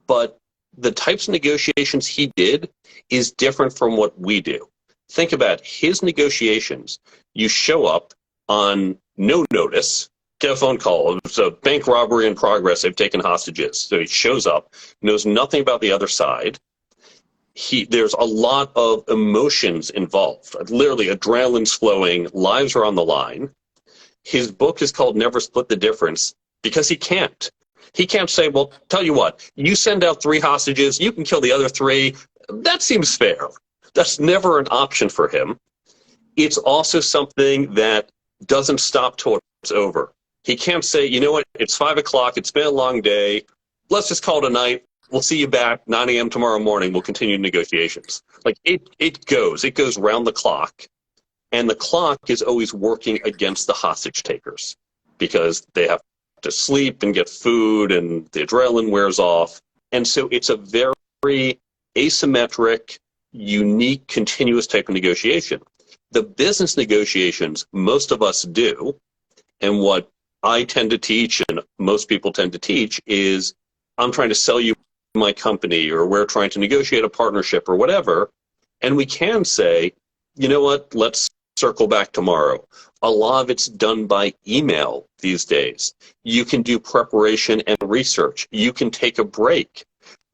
But the types of negotiations he did is different from what we do. Think about his negotiations. You show up on no notice, get a phone call. It's a bank robbery in progress. They've taken hostages. So he shows up, knows nothing about the other side. There's a lot of emotions involved. Literally, adrenaline's flowing. Lives are on the line. His book is called Never Split the Difference because he can't. He can't say, well, tell you what, you send out 3 hostages, you can kill the other 3. That seems fair. That's never an option for him. It's also something that doesn't stop till it's over. He can't say, you know what, it's 5 o'clock, it's been a long day, let's just call it a night. We'll see you back 9 a.m. tomorrow morning. We'll continue negotiations. Like it goes round the clock. And the clock is always working against the hostage takers because they have to sleep and get food and the adrenaline wears off. And so it's a very asymmetric, unique, continuous type of negotiation. The business negotiations most of us do, and what I tend to teach and most people tend to teach is I'm trying to sell you my company, or we're trying to negotiate a partnership or whatever. And we can say, you know what, let's circle back tomorrow. A lot of it's done by email these days. You can do preparation and research. You can take a break.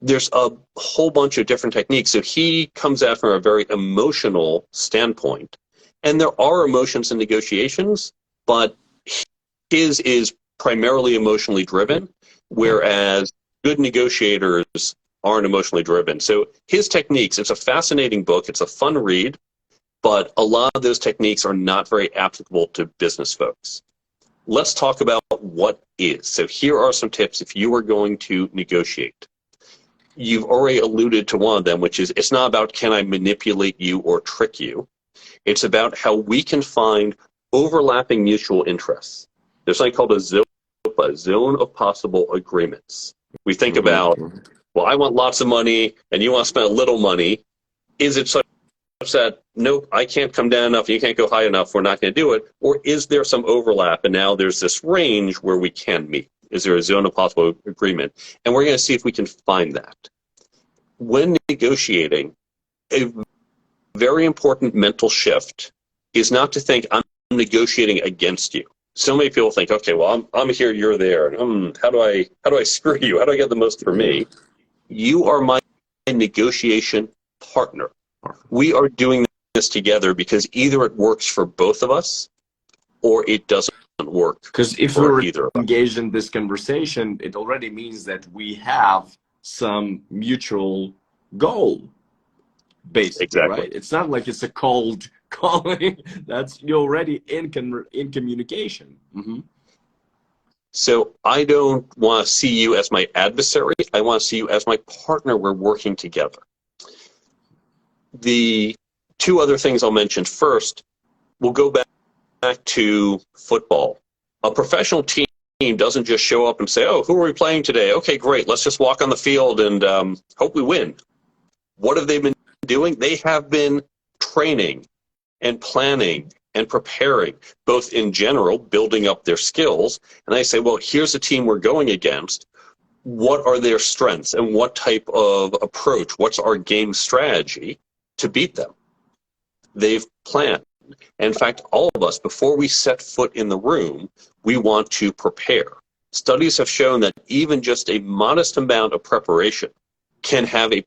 There's a whole bunch of different techniques. So he comes at it from a very emotional standpoint. And there are emotions in negotiations, but his is primarily emotionally driven, whereas good negotiators aren't emotionally driven. So his techniques, it's a fascinating book. It's a fun read. But a lot of those techniques are not very applicable to business folks. Let's talk about what is. So here are some tips if you are going to negotiate. You've already alluded to one of them, which is it's not about can I manipulate you or trick you. It's about how we can find overlapping mutual interests. There's something called a zone of possible agreements. We think about, well, I want lots of money and you want to spend a little money. Is it such that, nope, I can't come down enough, you can't go high enough, we're not going to do it? Or is there some overlap and now there's this range where we can meet? Is there a zone of possible agreement? And we're going to see if we can find that. When negotiating, a very important mental shift is not to think I'm negotiating against you. So many people think, okay, well, I'm here, you're there. How do I screw you? How do I get the most for me? You are my negotiation partner. We are doing this together because either it works for both of us or it doesn't work. Because if we're engaged in this conversation, it already means that we have some mutual goal, basically, exactly. right? It's not like it's a cold calling. That's you're already in communication. So I don't want to see you as my adversary. I want to see you as my partner. We're working together. The two other things I'll mention first, we'll go back to football. A professional team doesn't just show up and say, oh, who are we playing today? Okay, great. Let's just walk on the field and hope we win. What have they been doing? They have been training and planning and preparing, both in general, building up their skills. And I say, well, here's the team we're going against. What are their strengths and what type of approach? What's our game strategy to beat them? They've planned. In fact, all of us, before we set foot in the room, we want to prepare. Studies have shown that even just a modest amount of preparation can have a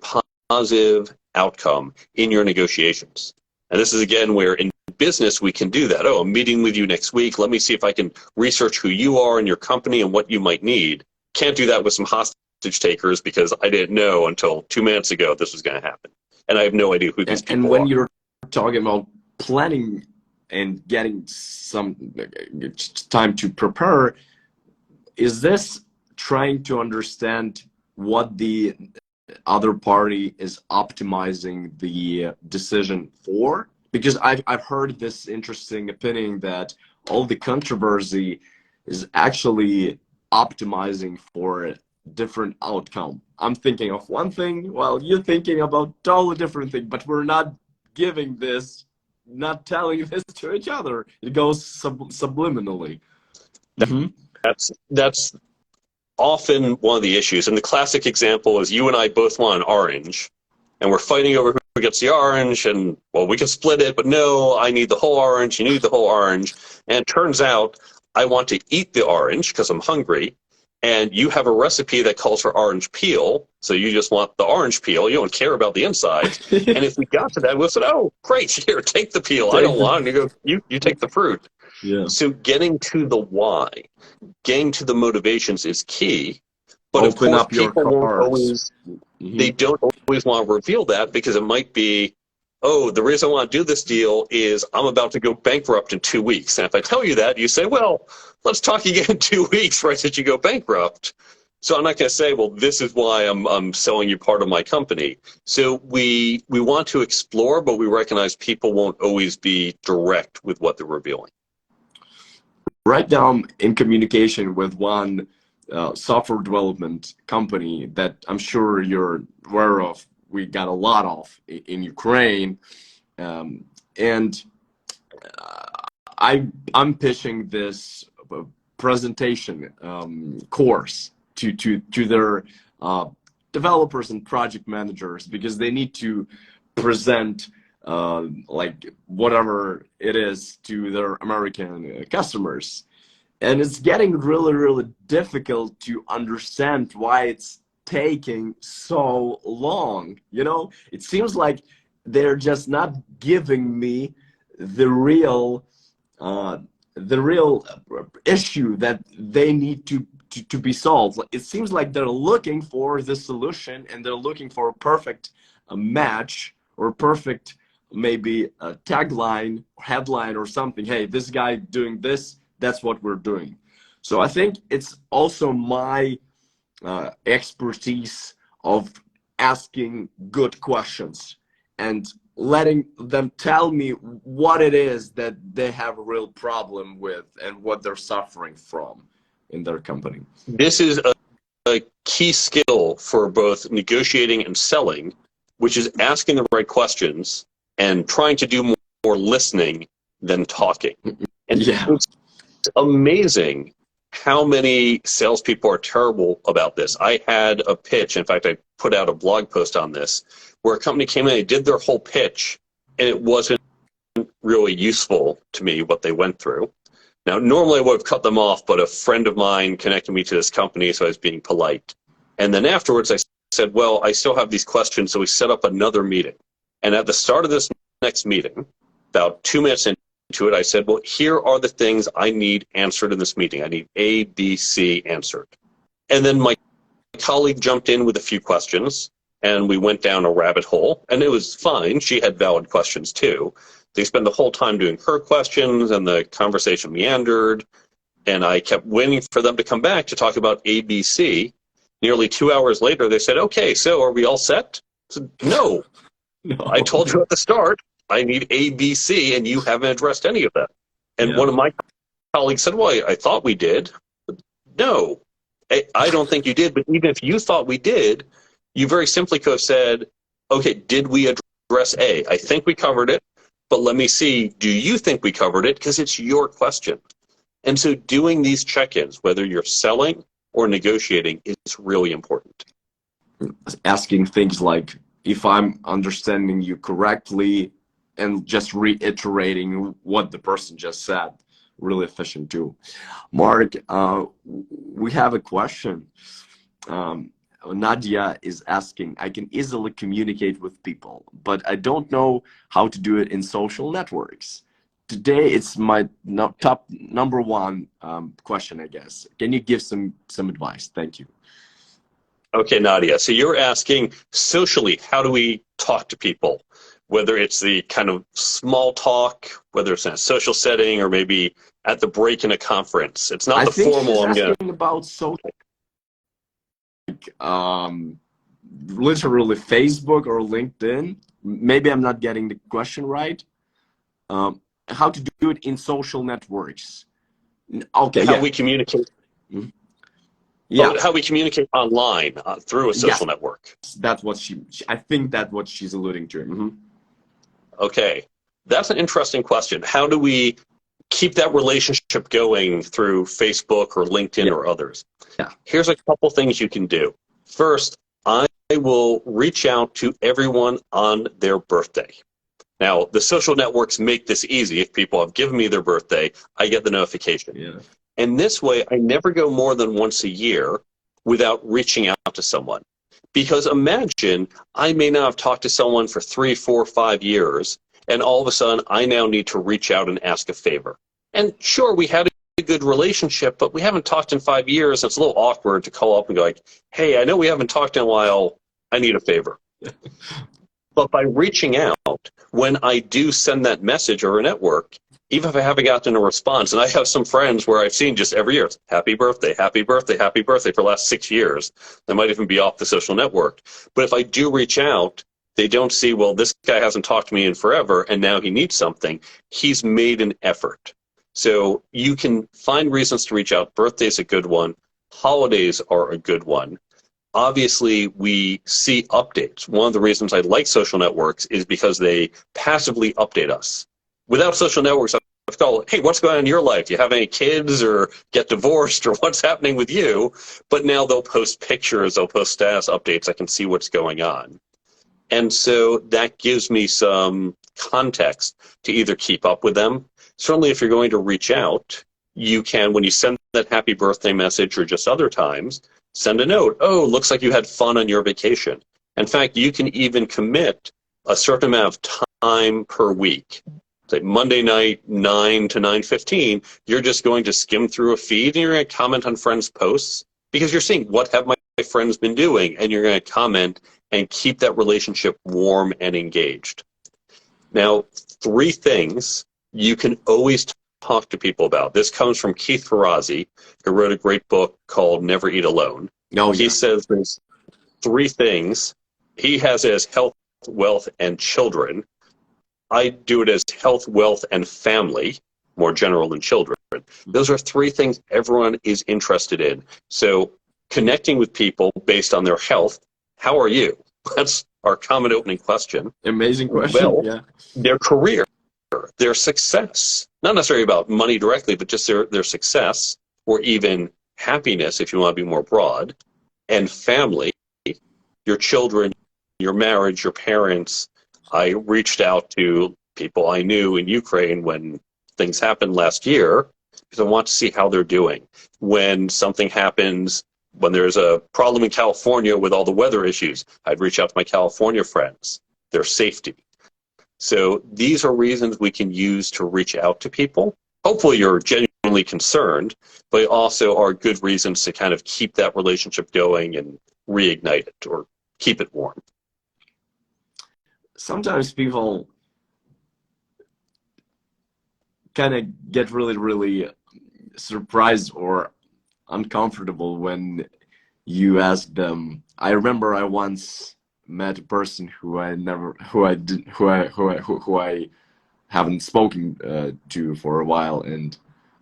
positive outcome in your negotiations. And this is, again, where in business we can do that. Oh, I'm meeting with you next week. Let me see if I can research who you are and your company and what you might need. Can't do that with some hostage takers because I didn't know until 2 minutes ago this was going to happen. And I have no idea who these people are. And when you're talking about planning and getting some time to prepare, is this trying to understand what the other party is optimizing the decision for? Because I've heard this interesting opinion that all the controversy is actually optimizing for a different outcome. I'm thinking of one thing while you're thinking about totally different thing, but we're not giving this, not telling this to each other. It goes subliminally. That's often one of the issues. And the classic example is you and I both want an orange, and we're fighting over who gets the orange, and, well, we can split it, but no, I need the whole orange, you need the whole orange. And it turns out I want to eat the orange because I'm hungry, and you have a recipe that calls for orange peel, so you just want the orange peel, you don't care about the inside. And if we got to that, we'll say, oh, great, here, take the peel, I don't want it. And you take the fruit. Yeah. So getting to the why, getting to the motivations is key. But of course, people won't always, they don't always want to reveal that because it might be oh, the reason I want to do this deal is I'm about to go bankrupt in 2 weeks. And if I tell you that, you say, well, let's talk again in 2 weeks, right, since you go bankrupt. So I'm not going to say, well, this is why I'm selling you part of my company. So we want to explore, but we recognize people won't always be direct with what they're revealing. Right now, I'm in communication with one software development company that I'm sure you're aware of. We got a lot of in Ukraine, and I'm pitching this presentation course to their developers and project managers, because they need to present like whatever it is to their American customers. And it's getting really, really difficult to understand why it's taking so long. You know, it seems like they're just not giving me the real issue that they need to be solved. It seems like they're looking for the solution, and they're looking for a perfect match, or a perfect maybe a tagline, headline, or something. Hey, this guy doing this, that's what we're doing. So I think it's also my expertise of asking good questions and letting them tell me what it is that they have a real problem with and what they're suffering from in their company. This is a key skill for both negotiating and selling, which is asking the right questions and trying to do more listening than talking. And yeah, it's amazing how many salespeople are terrible about this. I had a pitch, in fact, I put out a blog post on this, where a company came in and did their whole pitch, and it wasn't really useful to me what they went through. Now, normally I would have cut them off, but a friend of mine connected me to this company, so I was being polite. And then afterwards I said, well, I still have these questions, so we set up another meeting. And at the start of this next meeting, about 2 minutes into it, I said, well, here are the things I need answered in this meeting. I need A, B, C answered. And then my colleague jumped in with a few questions, and we went down a rabbit hole, and it was fine. She had valid questions too. They spent the whole time doing her questions, and the conversation meandered, and I kept waiting for them to come back to talk about A, B, C. Nearly 2 hours later, they said, okay, so are we all set? I said, no. I told you at the start, I need A, B, C, and you haven't addressed any of that. And one of my colleagues said, well, I thought we did. No, I don't think you did, but even if you thought we did, you very simply could have said, okay, did we address A? I think we covered it, but let me see, do you think we covered it? Because it's your question. And so doing these check-ins, whether you're selling or negotiating, is really important. Asking things like, if I'm understanding you correctly, and just reiterating what the person just said. Really efficient too. Mark, we have a question. Nadia is asking, I can easily communicate with people, but I don't know how to do it in social networks. Today, it's my top number one question, I guess. Can you give some advice? Thank you. Okay, Nadia, so you're asking socially, how do we talk to people? Whether it's the kind of small talk, whether it's in a social setting or maybe at the break in a conference. It's not the formal. I think she's asking about social, literally Facebook or LinkedIn. Maybe I'm not getting the question right. How to do it in social networks. Okay, how we communicate. Mm-hmm. Yeah, how we communicate online through a social network. That's what I think that's what she's alluding to. Mm-hmm. Okay, that's an interesting question. How do we keep that relationship going through Facebook or LinkedIn or others? Here's a couple things you can do. First, I will reach out to everyone on their birthday. Now, the social networks make this easy. If people have given me their birthday, I get the notification. Yeah. And this way, I never go more than once a year without reaching out to someone. Because imagine I may not have talked to someone for 3, 4, 5 years, and all of a sudden I now need to reach out and ask a favor. And sure, we had a good relationship, but we haven't talked in 5 years. It's a little awkward to call up and go like, hey, I know we haven't talked in a while. I need a favor. But by reaching out, when I do send that message or a network, even if I haven't gotten a response, and I have some friends where I've seen just every year, happy birthday, happy birthday, happy birthday for the last 6 years. They might even be off the social network. But if I do reach out, they don't see, well, this guy hasn't talked to me in forever, and now he needs something. He's made an effort. So you can find reasons to reach out. Birthday's a good one. Holidays are a good one. Obviously, we see updates. One of the reasons I like social networks is because they passively update us. Without social networks, I've called, hey, what's going on in your life? Do you have any kids or get divorced or what's happening with you? But now they'll post pictures, they'll post status updates. I can see what's going on. And so that gives me some context to either keep up with them. Certainly, if you're going to reach out, you can, when you send that happy birthday message or just other times, send a note. Oh, looks like you had fun on your vacation. In fact, you can even commit a certain amount of time per week. Say Monday night, 9 to 9:15, you're just going to skim through a feed and you're going to comment on friends' posts because you're seeing what have my friends been doing, and you're going to comment and keep that relationship warm and engaged. Now, 3 things you can always talk to people about. This comes from Keith Ferrazzi, who wrote a great book called Never Eat Alone. He says there's 3 things. He has it as health, wealth, and children. I do it as health, wealth, and family, more general than children. Those are 3 things everyone is interested in. So connecting with people based on their health. How are you? That's our common opening question. Amazing question. Well, yeah. Their career, their success, not necessarily about money directly, but just their success, or even happiness, if you want to be more broad, and family, your children, your marriage, your parents. I reached out to people I knew in Ukraine when things happened last year because I want to see how they're doing. When something happens, when there's a problem in California with all the weather issues, I'd reach out to my California friends, their safety. So these are reasons we can use to reach out to people. Hopefully you're genuinely concerned, but also are good reasons to kind of keep that relationship going and reignite it or keep it warm. Sometimes people kind of get really, really surprised or uncomfortable when you ask them. I remember I once met a person who I haven't spoken to for a while, and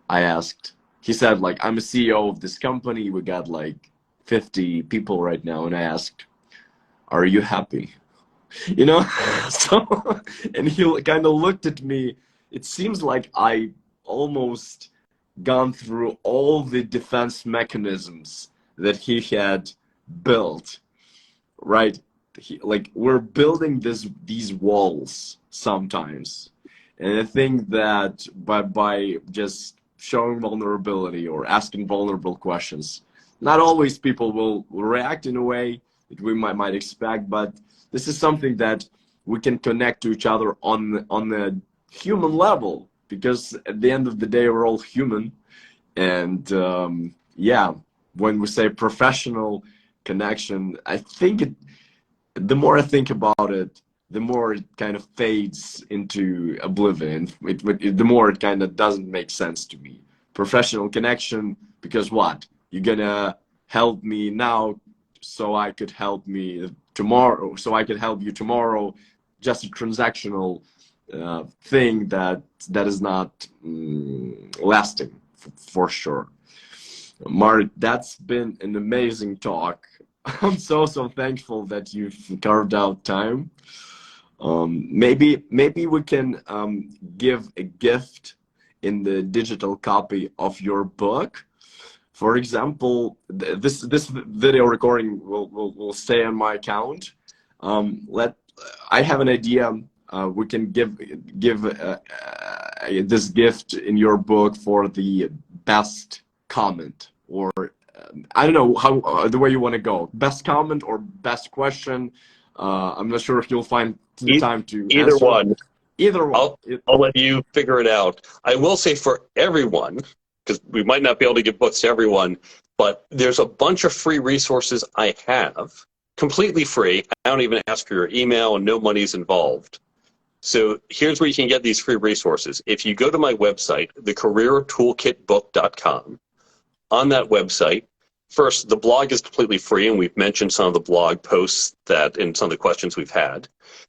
I asked. He said, like, I'm a CEO of this company. We got like 50 people right now, and I asked, "Are you happy?" You know, so, and he kind of looked at me. It seems like I almost gone through all the defense mechanisms that he had built, right? Like, we're building these walls sometimes, and I think that by just showing vulnerability or asking vulnerable questions, not always people will react in a way that we might expect, but this is something that we can connect to each other on the human level, because at the end of the day, we're all human. And yeah, when we say professional connection, I think the more I think about it, the more it kind of fades into oblivion. The more it kind of doesn't make sense to me. Professional connection, because what? You're gonna help me now so I could help me tomorrow, so I could help you tomorrow. Just a transactional thing that is not lasting for sure. Mark, that's been an amazing talk. I'm so thankful that you've carved out time. Maybe we can give a gift in the digital copy of your book. For example, this video recording will stay on my account. I have an idea. We can give this gift in your book for the best comment, or I don't know how the way you want to go. Best comment or best question. I'm not sure if you'll find the time to either answer. one. Either one. I'll let you figure it out. I will say for everyone, because we might not be able to give books to everyone, but there's a bunch of free resources I have completely free. I don't even ask for your email and no money's involved. So here's where you can get these free resources. If you go to my website, thecareertoolkitbook.com, on that website, first, the blog is completely free, and we've mentioned some of the blog posts that in some of the questions we've had.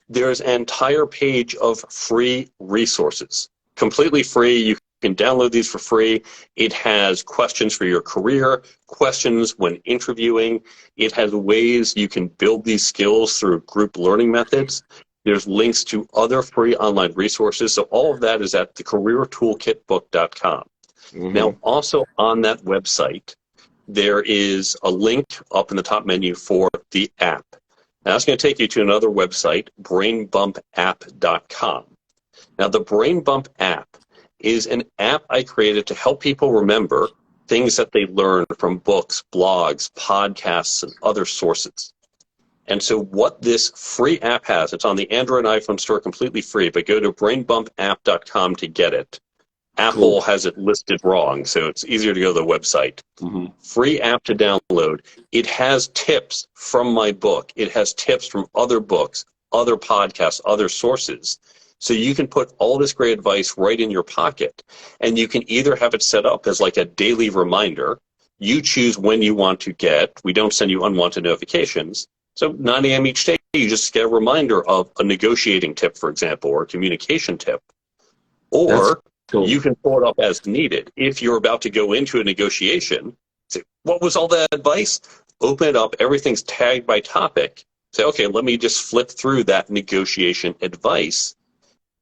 There's an entire page of free resources, completely free. You can download these for free. It has questions for your career, questions when interviewing. It has ways you can build these skills through group learning methods. There's links to other free online resources. So all of that is at thecareertoolkitbook.com. Now, also on that website, there is a link up in the top menu for the app. Now, that's going to take you to another website, brainbumpapp.com. Now, the Brain Bump app is an app I created to help people remember things that they learned from books, blogs, podcasts, and other sources. And so what this free app has, it's on the Android and iPhone store completely free, but go to brainbumpapp.com to get it. Apple has it listed wrong, so it's easier to go to the website. Free app to download. It has tips from my book. It has tips from other books, other podcasts, other sources. So you can put all this great advice right in your pocket, and you can either have it set up as like a daily reminder. You choose when you want to get. We don't send you unwanted notifications. So 9 a.m. each day, you just get a reminder of a negotiating tip, for example, or a communication tip. Or you can pull it up as needed. If you're about to go into a negotiation, say, what was all that advice? Open it up. Everything's tagged by topic. Say, okay, let me just flip through that negotiation advice,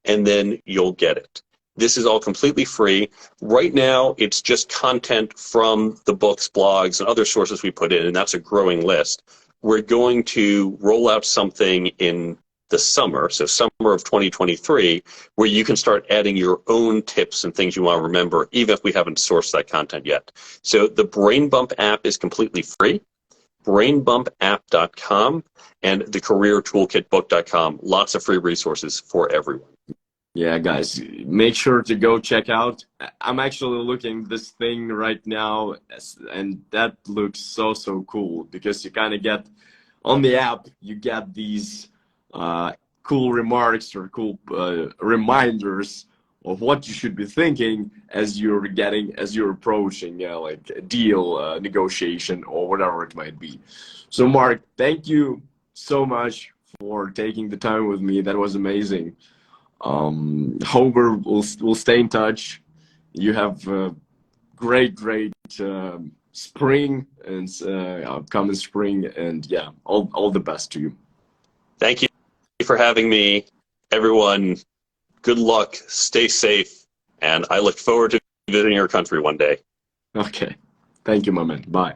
and then you'll get it. This is all completely free. Right now, it's just content from the books, blogs, and other sources we put in, and that's a growing list. We're going to roll out something in the summer, so summer of 2023, where you can start adding your own tips and things you want to remember, even if we haven't sourced that content yet. So the Brain Bump app is completely free, brainbumpapp.com, and thecareertoolkitbook.com. Lots of free resources for everyone. Yeah, guys, make sure to go check out. I'm actually looking this thing right now, and that looks so cool, because you kind of get on the app, you get these cool remarks or cool reminders of what you should be thinking as you're approaching like a deal negotiation or whatever it might be. So Mark, thank you so much for taking the time with me. That was amazing. Hope we'll stay in touch. You have great spring and upcoming spring, and yeah, all the best to you. Thank you for having me. Everyone, good luck, stay safe, and I look forward to visiting your country one day. Okay. Thank you, my man. Bye.